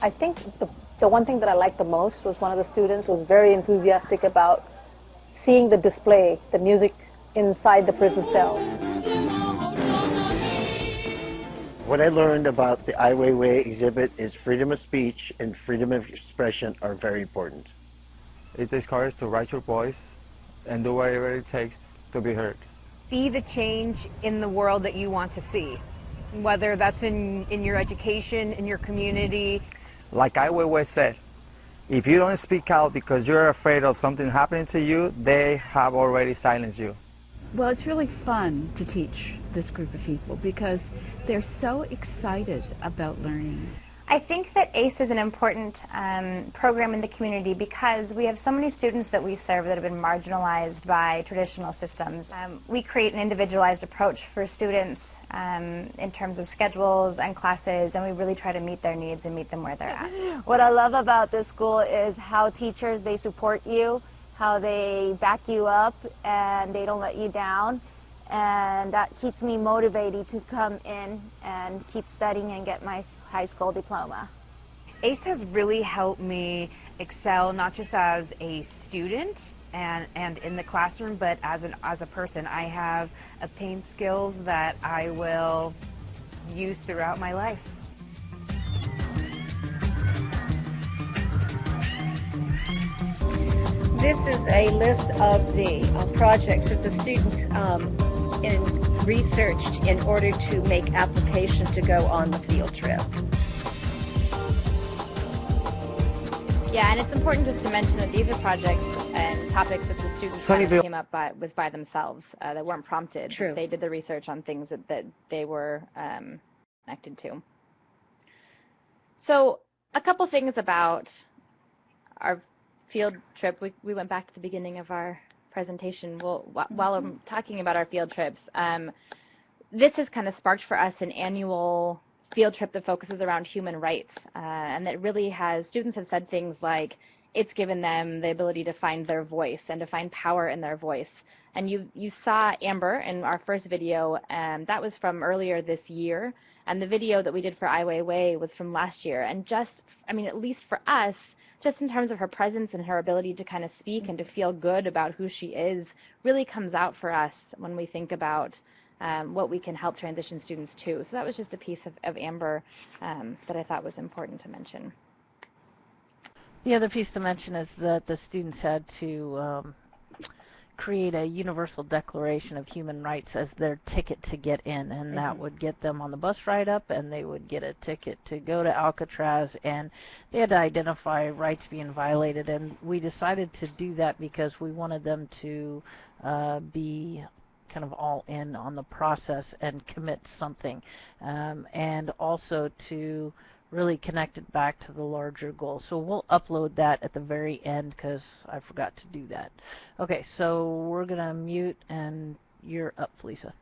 I think the one thing that I liked the most was one of the students was very enthusiastic about seeing the display, the music inside the prison cell. What I learned about the Ai Weiwei exhibit is freedom of speech and freedom of expression are very important. It takes courage to raise your voice and do whatever it takes to be heard. Be the change in the world that you want to see, whether that's in your education, in your community. Like Ai Weiwei said, if you don't speak out because you're afraid of something happening to you, they have already silenced you. Well, it's really fun to teach this group of people because they're so excited about learning. I think that ACE is an important program in the community because we have so many students that we serve that have been marginalized by traditional systems. We create an individualized approach for students in terms of schedules and classes, and we really try to meet their needs and meet them where they're at. What I love about this school is how teachers, they support you, how they back you up, and they don't let you down. And that keeps me motivated to come in and keep studying and get my high school diploma. ACE has really helped me excel not just as a student and in the classroom, but as a person. I have obtained skills that I will use throughout my life. This is a list of the projects that the students researched in order to make application to go on the field trip. Yeah, and it's important just to mention that these are projects and topics that the students kind of came up with by themselves. That weren't prompted. True. They did the research on things that they were connected to. So a couple things about our field trip. We went back to the beginning of our presentation. While I'm talking about our field trips, this has kind of sparked for us an annual field trip that focuses around human rights, and that really has, students have said things like it's given them the ability to find their voice and to find power in their voice. And you saw Amber in our first video, that was from earlier this year, and the video that we did for Ai Weiwei was from last year. And just, I mean, at least for us, just in terms of her presence and her ability to kind of speak and to feel good about who she is, really comes out for us when we think about what we can help transition students to. So that was just a piece of Amber that I thought was important to mention. The other piece to mention is that the students had to create a universal declaration of human rights as their ticket to get in, and that would get them on the bus ride up, and they would get a ticket to go to Alcatraz, and they had to identify rights being violated. And we decided to do that because we wanted them to be kind of all in on the process and commit something, and also to really connect it back to the larger goal. So we'll upload that at the very end because I forgot to do that. Okay, so we're gonna mute, and you're up, Felicia.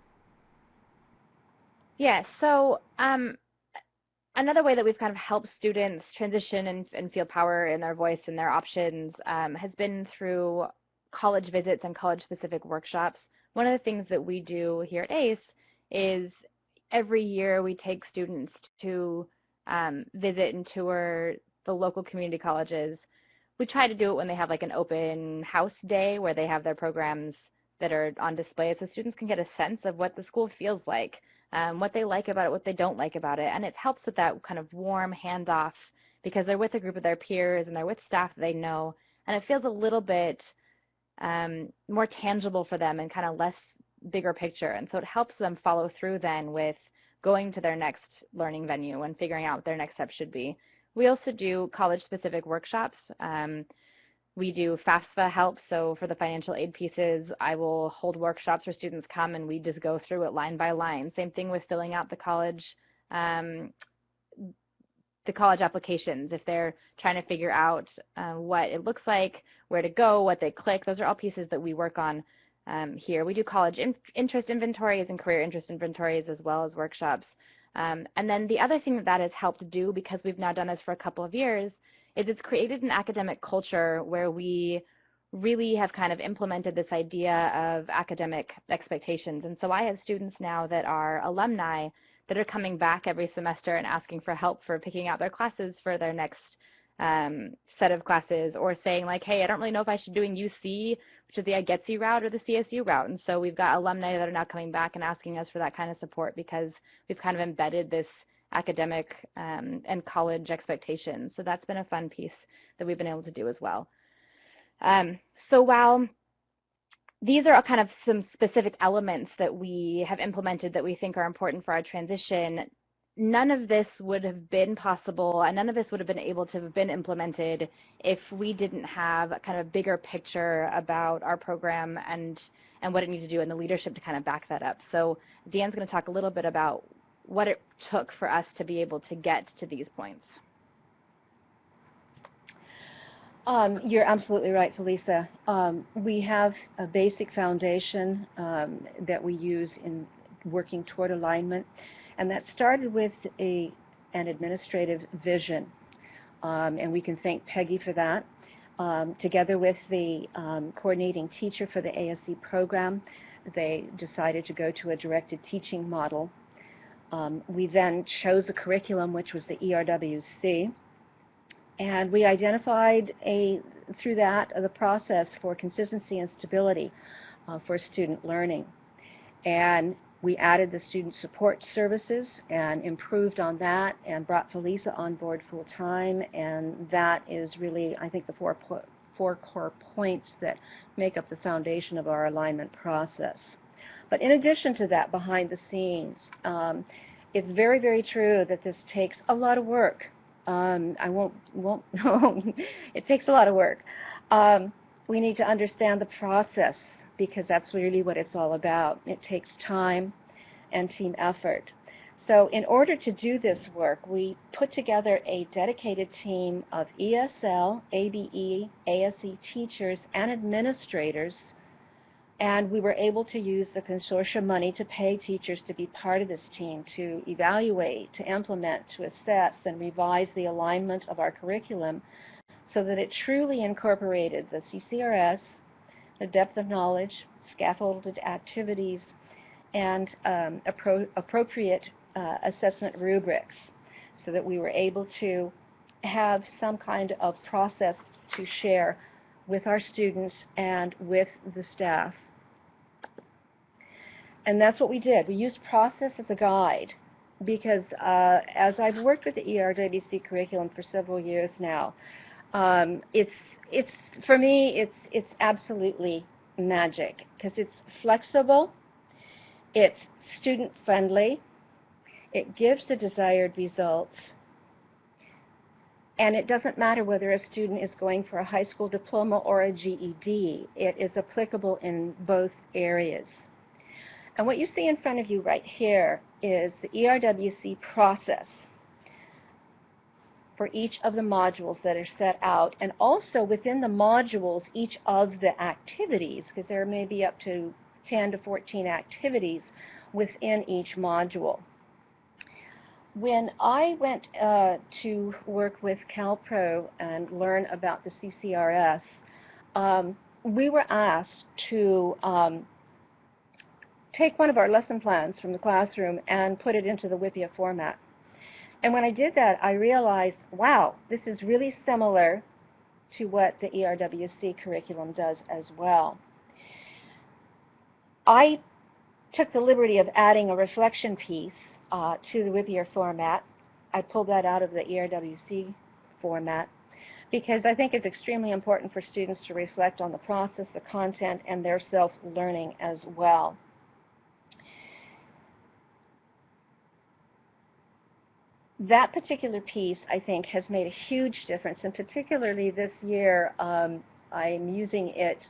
Yeah, so another way that we've kind of helped students transition and feel power in their voice and their options has been through college visits and college-specific workshops. One of the things that we do here at ACE is every year we take students to visit and tour the local community colleges. We try to do it when they have like an open house day where they have their programs that are on display, so students can get a sense of what the school feels like, what they like about it, what they don't like about it, and it helps with that kind of warm handoff because they're with a group of their peers and they're with staff they know, and it feels a little bit more tangible for them and kind of less bigger picture, and so it helps them follow through then with going to their next learning venue and figuring out what their next step should be. We also do college-specific workshops. We do FAFSA help, so for the financial aid pieces, I will hold workshops where students come and we just go through it line by line. Same thing with filling out the college applications. If they're trying to figure out what it looks like, where to go, what they click, those are all pieces that we work on here. We do college interest inventories and career interest inventories as well as workshops. And then the other thing that has helped do, because we've now done this for a couple of years, is it's created an academic culture where we really have kind of implemented this idea of academic expectations. And so I have students now that are alumni that are coming back every semester and asking for help for picking out their classes for their next set of classes, or saying like, hey, I don't really know if I should be doing UC, which is the IGETC route, or the CSU route. And so we've got alumni that are now coming back and asking us for that kind of support because we've kind of embedded this academic and college expectations. So that's been a fun piece that we've been able to do as well. So while these are kind of some specific elements that we have implemented that we think are important for our transition, none of this would have been possible and none of this would have been able to have been implemented if we didn't have a kind of bigger picture about our program and what it needs to do and the leadership to kind of back that up. So Deanne's going to talk a little bit about what it took for us to be able to get to these points. You're absolutely right, Felisa. We have a basic foundation that we use in working toward alignment, and that started with an administrative vision, and we can thank Peggy for that. Together with the coordinating teacher for the ASC program, they decided to go to a directed teaching model. We then chose a curriculum, which was the ERWC, and we identified through that the process for consistency and stability for student learning. And we added the student support services and improved on that and brought Felisa on board full time, and that is really, I think, the four core points that make up the foundation of our alignment process. But in addition to that, behind the scenes, it's very, very true that this takes a lot of work. It takes a lot of work. We need to understand the process because that's really what it's all about. It takes time and team effort. So in order to do this work, we put together a dedicated team of ESL, ABE, ASE teachers, and administrators, and we were able to use the consortium money to pay teachers to be part of this team, to evaluate, to implement, to assess, and revise the alignment of our curriculum so that it truly incorporated the CCRS, the depth of knowledge, scaffolded activities, and appropriate assessment rubrics, so that we were able to have some kind of process to share with our students and with the staff. And that's what we did. We used process as a guide because as I've worked with the ERWC curriculum for several years now, for me, it's absolutely magic because it's flexible, it's student-friendly, it gives the desired results, and it doesn't matter whether a student is going for a high school diploma or a GED. It is applicable in both areas. And what you see in front of you right here is the ERWC process for each of the modules that are set out, and also within the modules, each of the activities, because there may be up to 10 to 14 activities within each module. When I went to work with CalPro and learn about the CCRS, we were asked to take one of our lesson plans from the classroom and put it into the WIPIA format. And when I did that, I realized, wow, this is really similar to what the ERWC curriculum does as well. I took the liberty of adding a reflection piece to the WIPIA format. I pulled that out of the ERWC format because I think it's extremely important for students to reflect on the process, the content, and their self-learning as well. that particular piece, I think, has made a huge difference, and particularly this year, I'm using it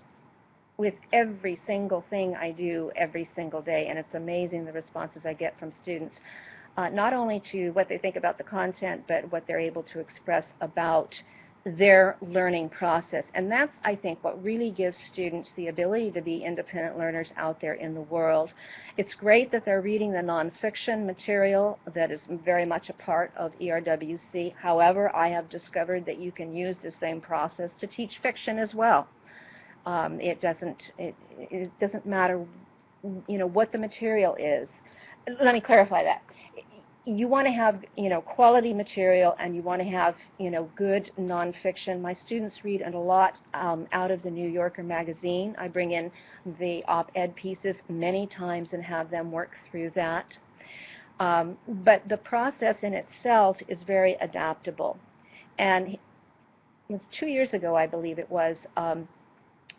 with every single thing I do every single day, and it's amazing the responses I get from students, not only to what they think about the content, but what they're able to express about their learning process. And that's, I think, what really gives students the ability to be independent learners out there in the world. It's great that they're reading the nonfiction material that is very much a part of ERWC. However, I have discovered that you can use the same process to teach fiction as well. It doesn't matter, what the material is. Let me clarify that. You want to have, quality material, and you want to have, good nonfiction. My students read a lot out of the New Yorker magazine. I bring in the op-ed pieces many times and have them work through that. But the process in itself is very adaptable. And it was 2 years ago, I believe it was,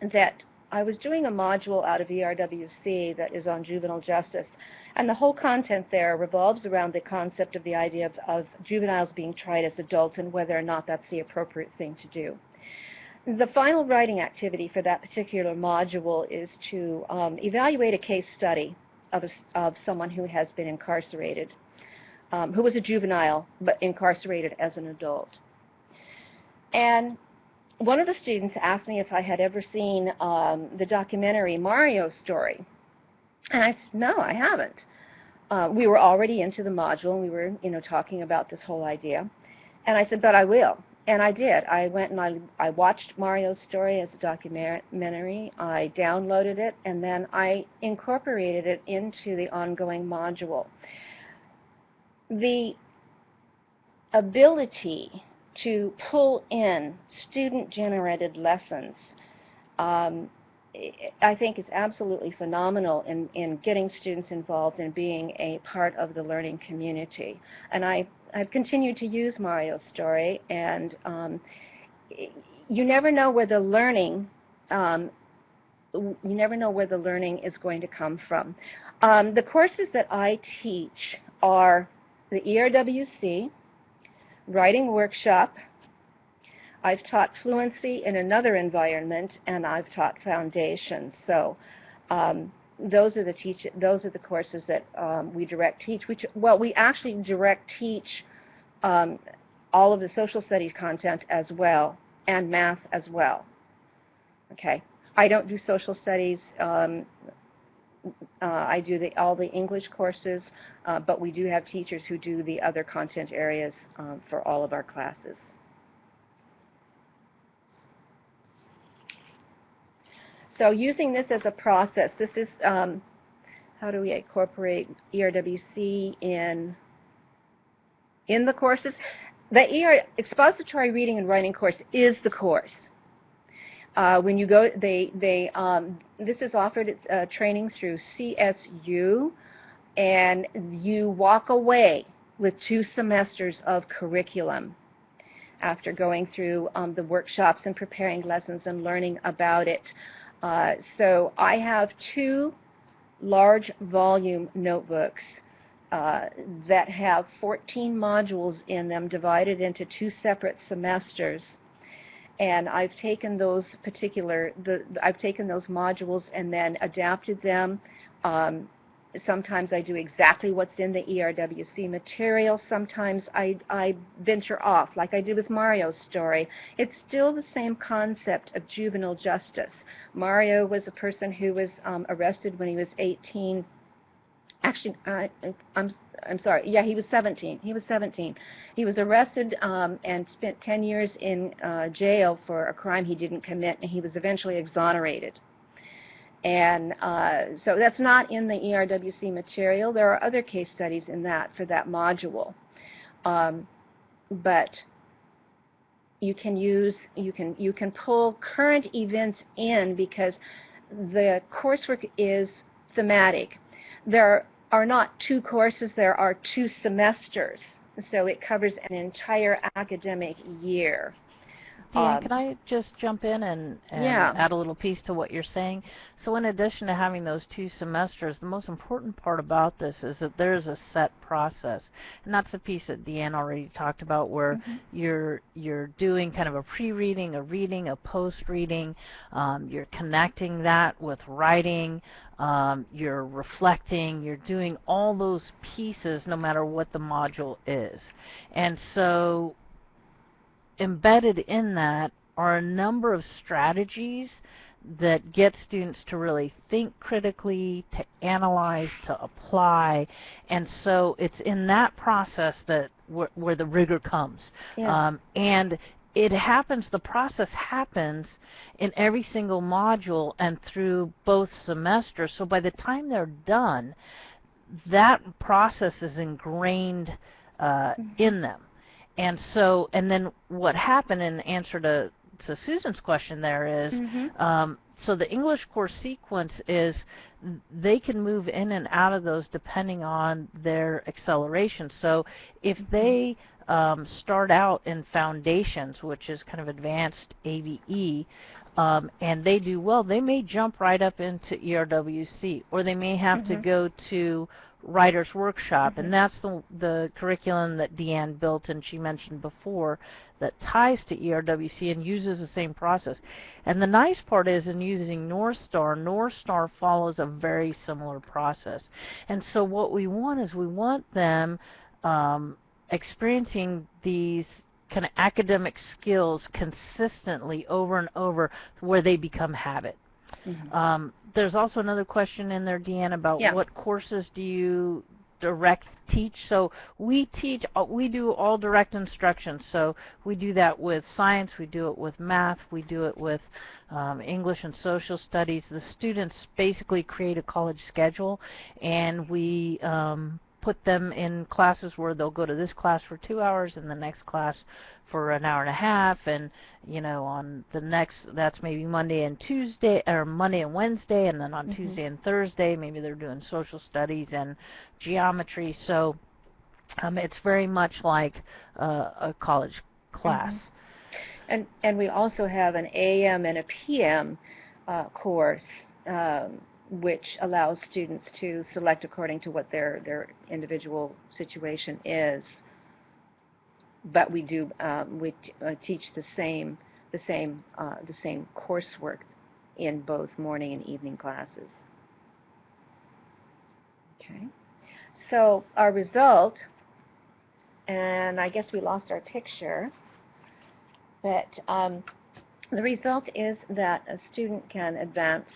that I was doing a module out of ERWC that is on juvenile justice, and the whole content there revolves around the concept of the idea of juveniles being tried as adults and whether or not that's the appropriate thing to do. The final writing activity for that particular module is to evaluate a case study of someone who has been incarcerated, who was a juvenile but incarcerated as an adult. And one of the students asked me if I had ever seen the documentary Mario's Story. And I said, no, I haven't. We were already into the module, and we were, talking about this whole idea. And I said, but I will. And I did. I went and I watched Mario's Story as a documentary. I downloaded it, and then I incorporated it into the ongoing module. The ability to pull in student-generated lessons, I think is absolutely phenomenal in getting students involved and being a part of the learning community. And I've continued to use Mario's Story, and you never know where the learning is going to come from. The courses that I teach are the ERWC, Writing Workshop. I've taught fluency in another environment, and I've taught foundations. So those are the courses that we direct teach. We actually direct teach all of the social studies content as well, and math as well. Okay, I don't do social studies. I do all the English courses, but we do have teachers who do the other content areas for all of our classes. So using this as a process, this is how do we incorporate ERWC in the courses? The expository reading and writing course is the course. When you go, this is offered training through CSU, and you walk away with 2 semesters of curriculum after going through the workshops and preparing lessons and learning about it. So I have 2 large volume notebooks that have 14 modules in them divided into 2 separate semesters. And I've taken those modules and then adapted them. Sometimes I do exactly what's in the ERWC material. Sometimes I venture off, like I did with Mario's Story. It's still the same concept of juvenile justice. Mario was a person who was arrested when he was 18. Actually, I'm sorry. Yeah, he was 17. He was 17. He was arrested and spent 10 years in jail for a crime he didn't commit, and he was eventually exonerated. And so that's not in the ERWC material. There are other case studies in that for that module. But you can pull current events in because the coursework is thematic. There are not 2 courses, there are 2 semesters. So it covers an entire academic year. Deanne, can I just jump in and Yeah. add a little piece to what you're saying? So in addition to having those 2 semesters, the most important part about this is that there's a set process. And that's the piece that Deanne already talked about, where you're doing kind of a pre-reading, a reading, a post-reading. You're connecting that with writing. You're reflecting. You're doing all those pieces no matter what the module is. And so embedded in that are a number of strategies that get students to really think critically, to analyze, to apply. And so it's in that process that where the rigor comes. Yeah. And it happens, the process happens in every single module and through both semesters. So by the time they're done, that process is ingrained in them. And so, and then what happened in answer to Susan's question there is, so the English course sequence is they can move in and out of those depending on their acceleration. So if they start out in foundations, which is kind of advanced AVE, and they do well, they may jump right up into ERWC, or they may have to go to Writer's Workshop, and that's the curriculum that Deanne built and she mentioned before that ties to ERWC and uses the same process. And the nice part is in using North Star follows a very similar process. And so what we want is we want them experiencing these kind of academic skills consistently over and over where they become habit. There's also another question in there, Deanne, about what courses do you direct teach? So we do all direct instruction. So we do that with science, we do it with math, we do it with English and social studies. The students basically create a college schedule, and we put them in classes where they'll go to this class for 2 hours and the next class for an hour and a half, and on the next, that's maybe Monday and Tuesday, or Monday and Wednesday, and then on Tuesday and Thursday maybe they're doing social studies and geometry. So it's very much like a college class. And we also have an AM and a PM course, which allows students to select according to what their individual situation is. But we do teach the same coursework in both morning and evening classes. Okay, so our result, and I guess we lost our picture, but the result is that a student can advance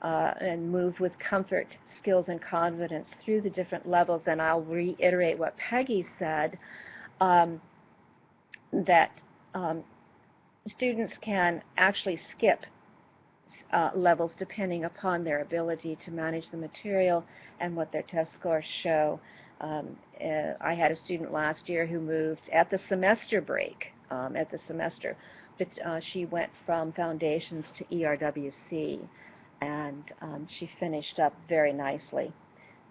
and move with comfort, skills, and confidence through the different levels. And I'll reiterate what Peggy said, that students can actually skip levels depending upon their ability to manage the material and what their test scores show. I had a student last year who moved at the semester break, but she went from foundations to ERWC, and she finished up very nicely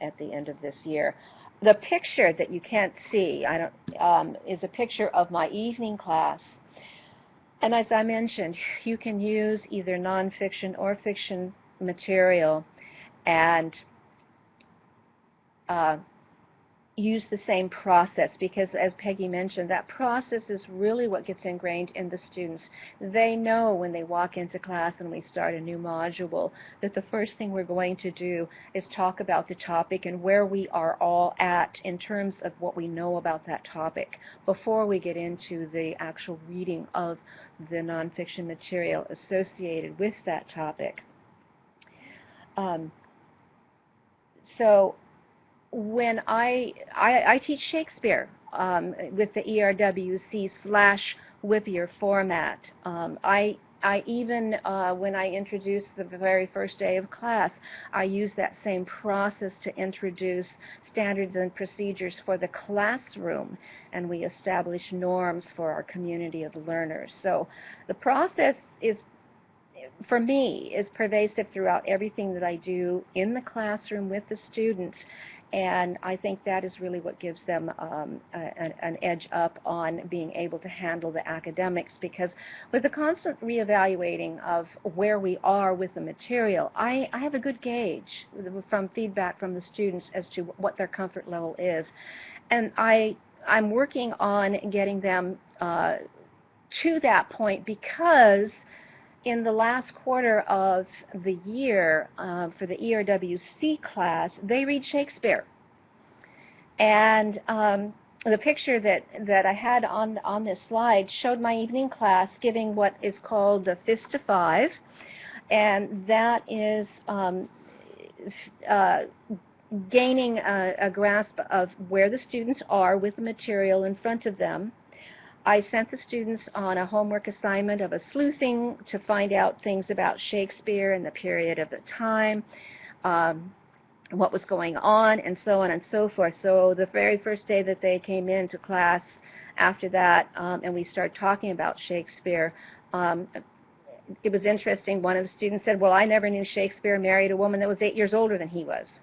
at the end of this year. The picture that you can't see is a picture of my evening class. And as I mentioned, you can use either nonfiction or fiction material and use the same process, because as Peggy mentioned, that process is really what gets ingrained in the students. They know when they walk into class and we start a new module that the first thing we're going to do is talk about the topic and where we are all at in terms of what we know about that topic before we get into the actual reading of the nonfiction material associated with that topic. So when I teach Shakespeare with the ERWC/Whippier format. I even, when I introduced the very first day of class, I use that same process to introduce standards and procedures for the classroom, and we establish norms for our community of learners. So the process is for me, is pervasive throughout everything that I do in the classroom with the students. And I think that is really what gives them an edge up on being able to handle the academics, because with the constant reevaluating of where we are with the material, I have a good gauge from feedback from the students as to what their comfort level is. And I'm working on getting them to that point, because in the last quarter of the year for the ERWC class, they read Shakespeare. And the picture that I had on this slide showed my evening class giving what is called the Fist to Five, and that is gaining a grasp of where the students are with the material in front of them. I sent the students on a homework assignment of a sleuthing to find out things about Shakespeare and the period of the time, what was going on, and so on and so forth. So the very first day that they came into class after that, and we started talking about Shakespeare, it was interesting. One of the students said, well, I never knew Shakespeare married a woman that was 8 years older than he was.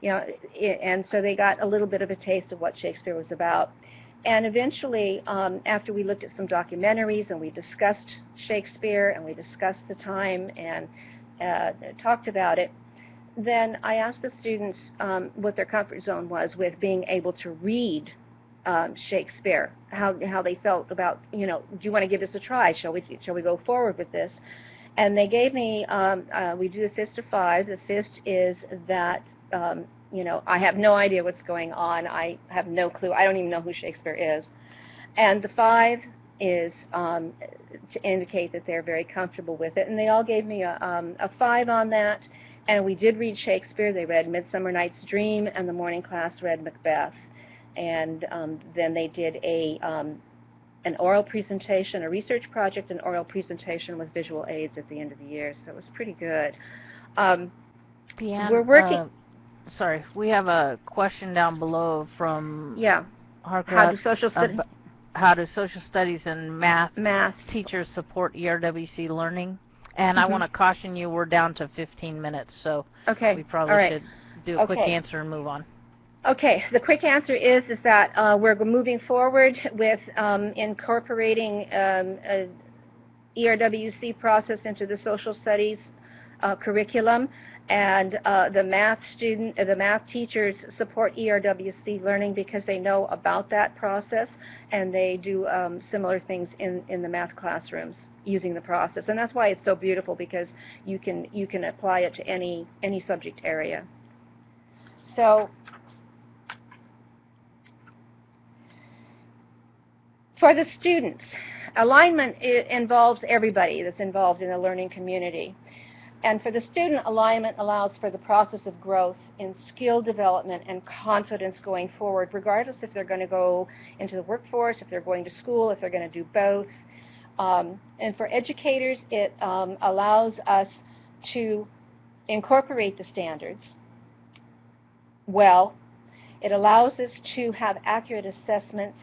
And so they got a little bit of a taste of what Shakespeare was about. And eventually, after we looked at some documentaries and we discussed Shakespeare and we discussed the time and talked about it, then I asked the students what their comfort zone was with being able to read Shakespeare, how they felt about, do you want to give this a try? Shall we go forward with this? And they gave me, we do the Fist of Five. The Fist is that I have no idea what's going on. I have no clue. I don't even know who Shakespeare is. And the Five is to indicate that they're very comfortable with it. And they all gave me a 5 on that. And we did read Shakespeare. They read Midsummer Night's Dream, and the morning class read Macbeth. And then they did an oral presentation, a research project, an oral presentation with visual aids at the end of the year. So it was pretty good. Deanne, we're working... sorry, we have a question down below from Harker. How do social studies and math teachers support ERWC learning? And I want to caution you, we're down to 15 minutes, so we probably should do a quick answer and move on. Okay, the quick answer is that we're moving forward with incorporating a ERWC process into the social studies curriculum, and the math teachers support ERWC learning because they know about that process, and they do similar things in the math classrooms using the process. And that's why it's so beautiful, because you can apply it to any subject area. So for the students, alignment involves everybody that's involved in the learning community. And for the student, alignment allows for the process of growth in skill development and confidence going forward, regardless if they're going to go into the workforce, if they're going to school, if they're going to do both. And for educators, it allows us to incorporate the standards well. It allows us to have accurate assessments,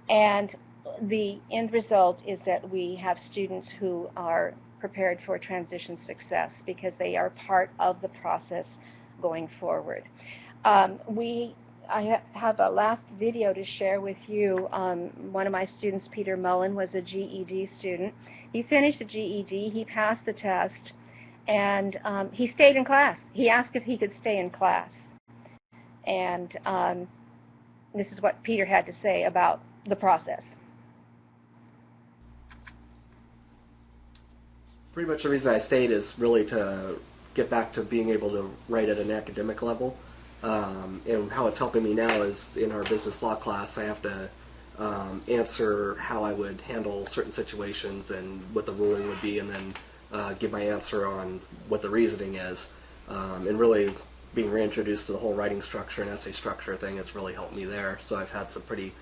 and the end result is that we have students who are prepared for transition success because they are part of the process going forward. I have a last video to share with you. One of my students, Peter Mullen, was a GED student. He finished the GED, he passed the test, and he stayed in class. He asked if he could stay in class. And this is what Peter had to say about the process. Pretty much the reason I stayed is really to get back to being able to write at an academic level. And how it's helping me now is in our business law class, I have to answer how I would handle certain situations and what the ruling would be, and then give my answer on what the reasoning is. And really being reintroduced to the whole writing structure and essay structure thing has really helped me there. So I've had some pretty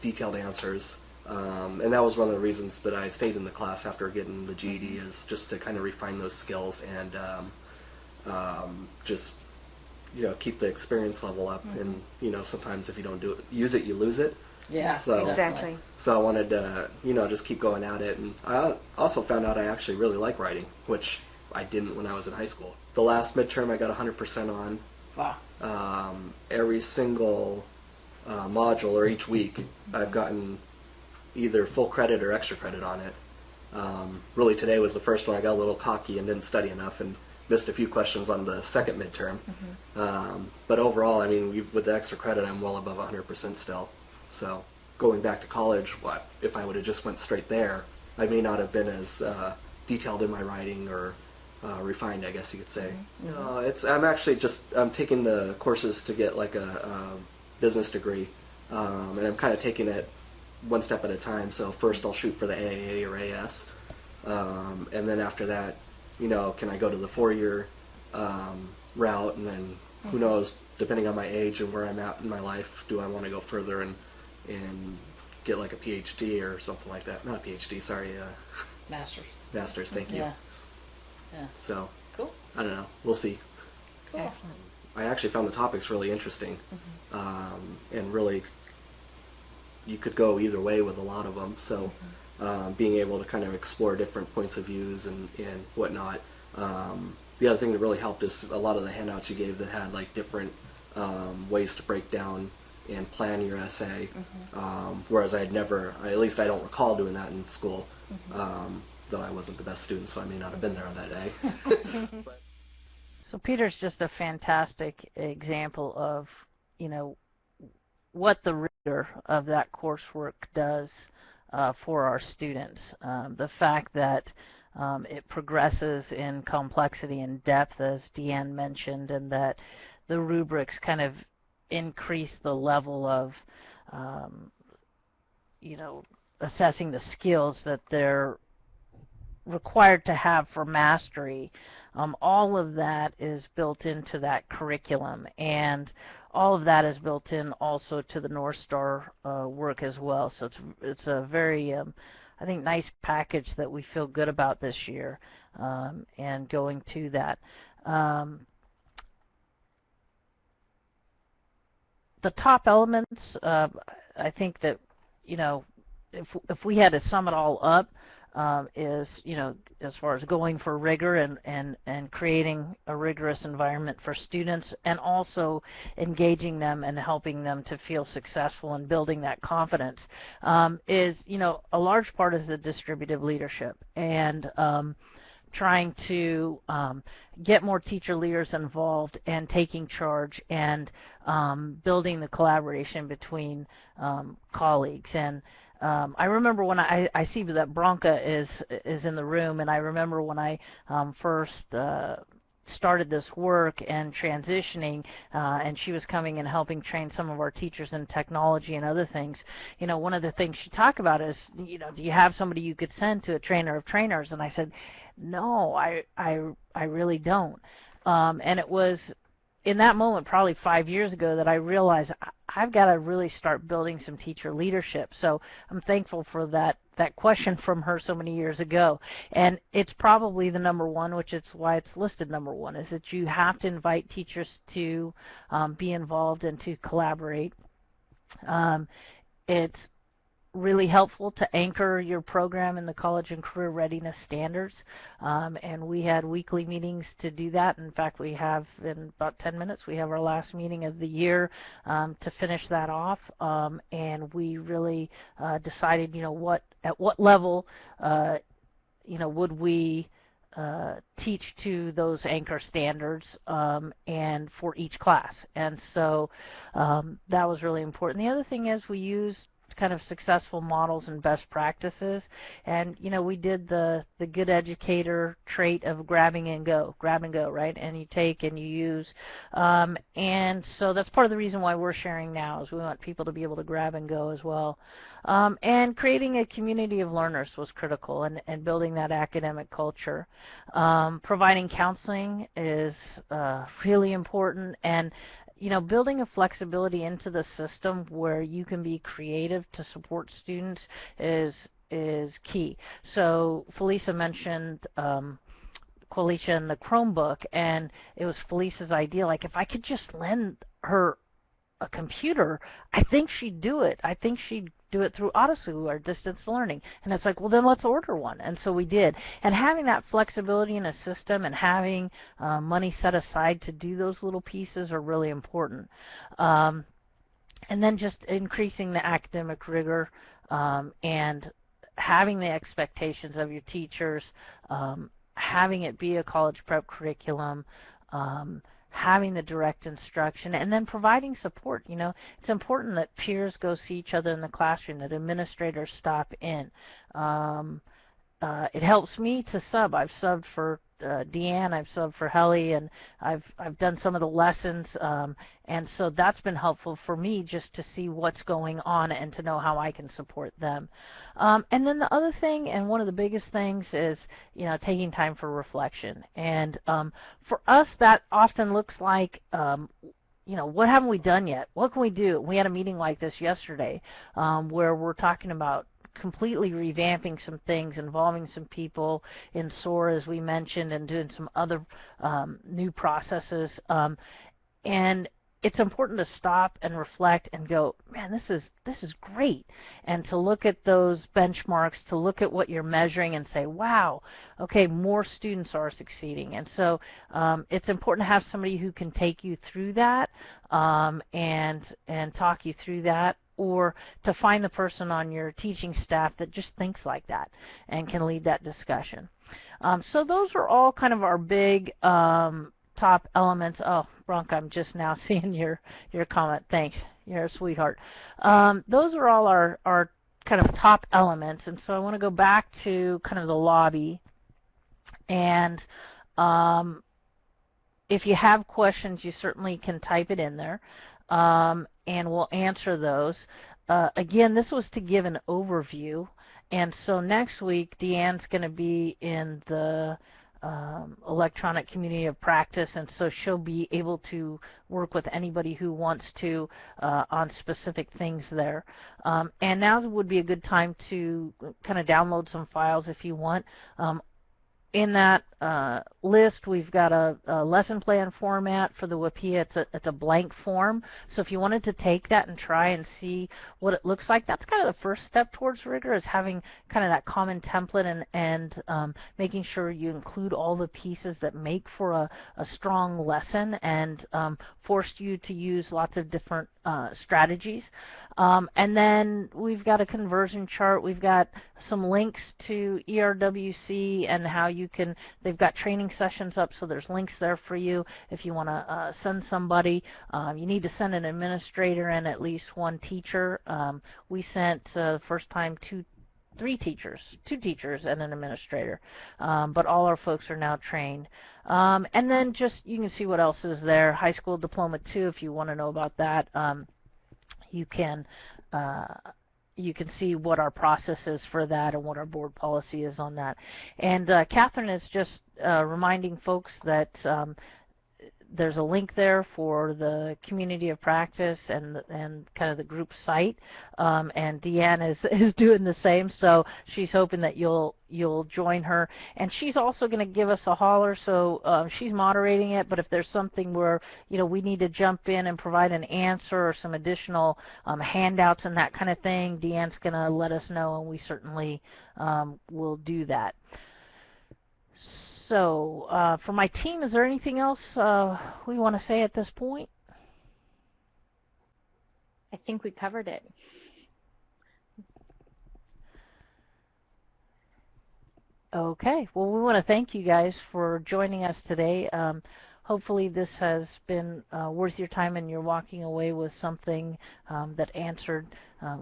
detailed answers. And that was one of the reasons that I stayed in the class after getting the GED, is just to kind of refine those skills and just keep the experience level up. And sometimes if you don't use it, you lose it. Yeah, so, exactly. So I wanted to, just keep going at it. And I also found out I actually really like writing, which I didn't when I was in high school. The last midterm I got 100% on. Wow. Every single module or each week I've gotten either full credit or extra credit on it. Really today was the first one I got a little cocky and didn't study enough and missed a few questions on the second midterm. But overall, I mean, with the extra credit, I'm well above 100% still. So going back to college, if I would have just went straight there, I may not have been as detailed in my writing or refined, I guess you could say. I'm taking the courses to get like a business degree, and I'm kind of taking it one step at a time. So first I'll shoot for the AAA or AS, and then after that, can I go to the 4-year route, and then who knows, depending on my age and where I'm at in my life, do I want to go further and get like a PhD or something like that? Not a PhD, sorry. Masters. Masters, thank you. Yeah. Yeah. So, cool. I don't know. We'll see. Cool. Excellent. I actually found the topics really interesting, and really, you could go either way with a lot of them. So, being able to kind of explore different points of views and whatnot. The other thing that really helped is a lot of the handouts you gave that had like different ways to break down and plan your essay, whereas at least I don't recall doing that in school, though I wasn't the best student, so I may not have been there on that day. So Peter's just a fantastic example of, what the rigor of that coursework does for our students. The fact that it progresses in complexity and depth, as Deanne mentioned, and that the rubrics kind of increase the level of, assessing the skills that they're required to have for mastery. All of that is built into that curriculum, and all of that is built in also to the North Star work as well. So it's a very, I think, nice package that we feel good about this year, and going to that. The top elements, I think that, if we had to sum it all up, is, as far as going for rigor and creating a rigorous environment for students, and also engaging them and helping them to feel successful and building that confidence, is, a large part is the distributive leadership, and trying to get more teacher leaders involved and taking charge and building the collaboration between colleagues. And I remember when I see that Bronca is in the room, and I remember when I first started this work and transitioning, and she was coming and helping train some of our teachers in technology and other things. One of the things she talked about is, do you have somebody you could send to a trainer of trainers? And I said, no, I really don't. And it was in that moment, probably 5 years ago, that I realized I've got to really start building some teacher leadership. So I'm thankful for that question from her so many years ago. And it's probably the number one, which is why it's listed number one, is that you have to invite teachers to be involved and to collaborate. It's really helpful to anchor your program in the college and career readiness standards, and we had weekly meetings to do that. In fact, we have, in about 10 minutes, we have our last meeting of the year to finish that off, and we really decided, at what level would we teach to those anchor standards, and for each class. And so that was really important. The other thing is we use kind of successful models and best practices, and we did the good educator trait of grab and go, right? And you take and you use, and so that's part of the reason why we're sharing now, is we want people to be able to grab and go as well. And creating a community of learners was critical, and building that academic culture. Providing counseling is really important, and building a flexibility into the system where you can be creative to support students is key. So Felisa mentioned Qualicia and the Chromebook, and it was Felisa's idea, like, if I could just lend her a computer, I think she'd do it. I think she'd do it through Odyssey or distance learning. And it's like, well, then let's order one. And so we did. And having that flexibility in a system and having money set aside to do those little pieces are really important. And then just increasing the academic rigor and having the expectations of your teachers, having it be a college prep curriculum, having the direct instruction, and then providing support. You know, it's important that peers go see each other in the classroom, that administrators stop in. It helps me to sub. I've subbed for Deanne, I've subbed for Helly, and I've done some of the lessons, and so that's been helpful for me just to see what's going on and to know how I can support them. And then the other thing, and one of the biggest things, is taking time for reflection. And for us, that often looks like what haven't we done yet? What can we do? We had a meeting like this yesterday where we're talking about completely revamping some things, involving some people in SOAR, as we mentioned, and doing some other new processes. And it's important to stop and reflect and go, man, this is great. And to look at those benchmarks, to look at what you're measuring and say, wow, okay, more students are succeeding. And so it's important to have somebody who can take you through that and talk you through that, or to find the person on your teaching staff that just thinks like that and can lead that discussion. So those are all kind of our big top elements. Oh, Bronk, I'm just now seeing your comment. Thanks. You're a sweetheart. Those are all our kind of top elements. And so I want to go back to kind of the lobby. And if you have questions, you certainly can type it in there. And we'll answer those. Again, this was to give an overview, and so next week Deanne's going to be in the electronic community of practice, and so she'll be able to work with anybody who wants to on specific things there. And now would be a good time to kind of download some files if you want. In that list, we've got a lesson plan format for the WIPIA. It's a blank form. So if you wanted to take that and try and see what it looks like, that's kind of the first step towards rigor, is having kind of that common template and making sure you include all the pieces that make for a strong lesson and forced you to use lots of different strategies. And then we've got a conversion chart. We've got some links to ERWC and how you can, they've got training sessions up, so there's links there for you if you want to send somebody. You need to send an administrator and at least one teacher. We sent first time two teachers and an administrator, but all our folks are now trained. And then just, you can see what else is there. High School Diploma 2, if you want to know about that. You can see what our process is for that and what our board policy is on that. And Catherine is just reminding folks that there's a link there for the community of practice and kind of the group site. And Deanne is doing the same, so she's hoping that you'll join her. And she's also going to give us a holler, so she's moderating it, but if there's something where we need to jump in and provide an answer or some additional handouts and that kind of thing, Deanne's going to let us know, and we certainly will do that. So for my team, is there anything else we want to say at this point? I think we covered it. Okay. Well, we want to thank you guys for joining us today. Hopefully this has been worth your time and you're walking away with something that answered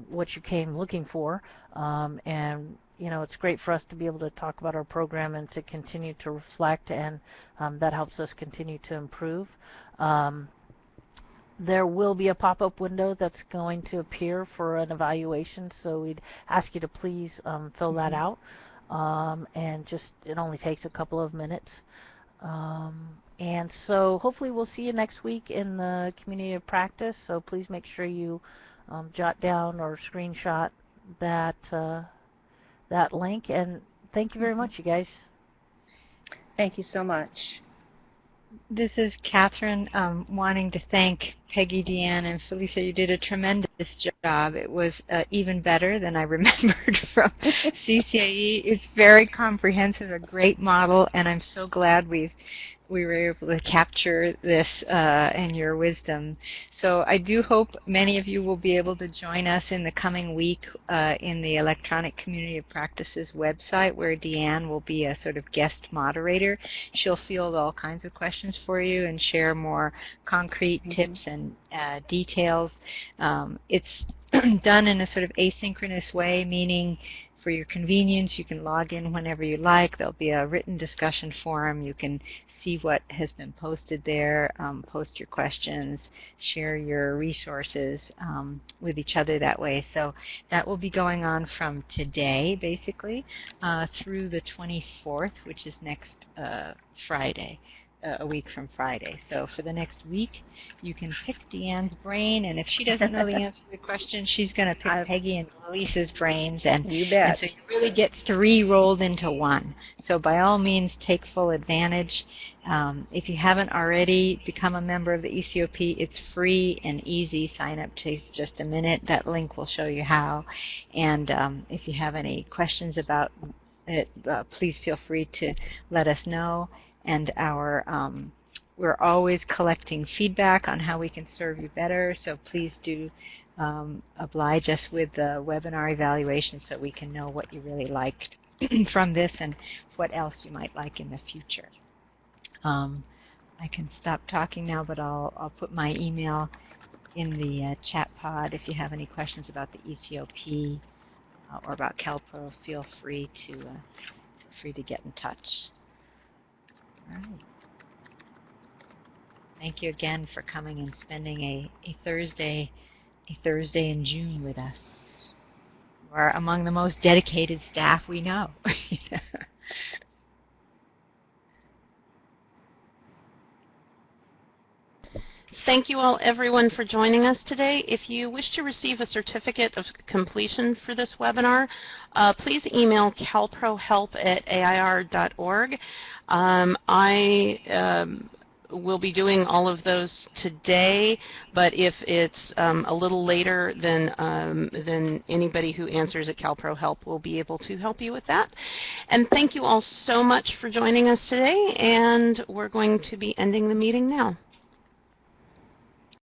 what you came looking for. And it's great for us to be able to talk about our program and to continue to reflect, and that helps us continue to improve. There will be a pop-up window that's going to appear for an evaluation, so we'd ask you to please fill that out. And just, it only takes a couple of minutes. And so hopefully we'll see you next week in the community of practice, so please make sure you jot down or screenshot that link. And thank you very much, you guys. Thank you so much. This is Catherine, wanting to thank Peggy, Deanne, and Felicia. You did a tremendous job. It was even better than I remembered from CCAE. It's very comprehensive, a great model, and I'm so glad we were able to capture this and your wisdom. So I do hope many of you will be able to join us in the coming week in the Electronic Community of Practices website, where Deanne will be a sort of guest moderator. She'll field all kinds of questions for you and share more concrete tips and details. It's done in a sort of asynchronous way, meaning for your convenience, you can log in whenever you like. There'll be a written discussion forum. You can see what has been posted there, post your questions, share your resources with each other that way. So that will be going on from today, basically, through the 24th, which is next Friday. A week from Friday. So for the next week, you can pick Deanne's brain, and if she doesn't know the answer to the question, she's going to pick Peggy and Elise's brains, and you bet. And so you really get 3 rolled into 1. So by all means, take full advantage. If you haven't already become a member of the ECOP, it's free and easy. Sign up takes just a minute. That link will show you how. And if you have any questions about it, please feel free to let us know. And we're always collecting feedback on how we can serve you better, so please do oblige us with the webinar evaluation so we can know what you really liked from this and what else you might like in the future. I can stop talking now, but I'll put my email in the chat pod. If you have any questions about the ECOP or about CalPro, feel free to get in touch. All right. Thank you again for coming and spending a Thursday in June with us. You are among the most dedicated staff we know. Thank you all, everyone, for joining us today. If you wish to receive a certificate of completion for this webinar, please email calprohelp@air.org. I will be doing all of those today, but if it's a little later, then anybody who answers at CalPro Help will be able to help you with that. And thank you all so much for joining us today, and we're going to be ending the meeting now.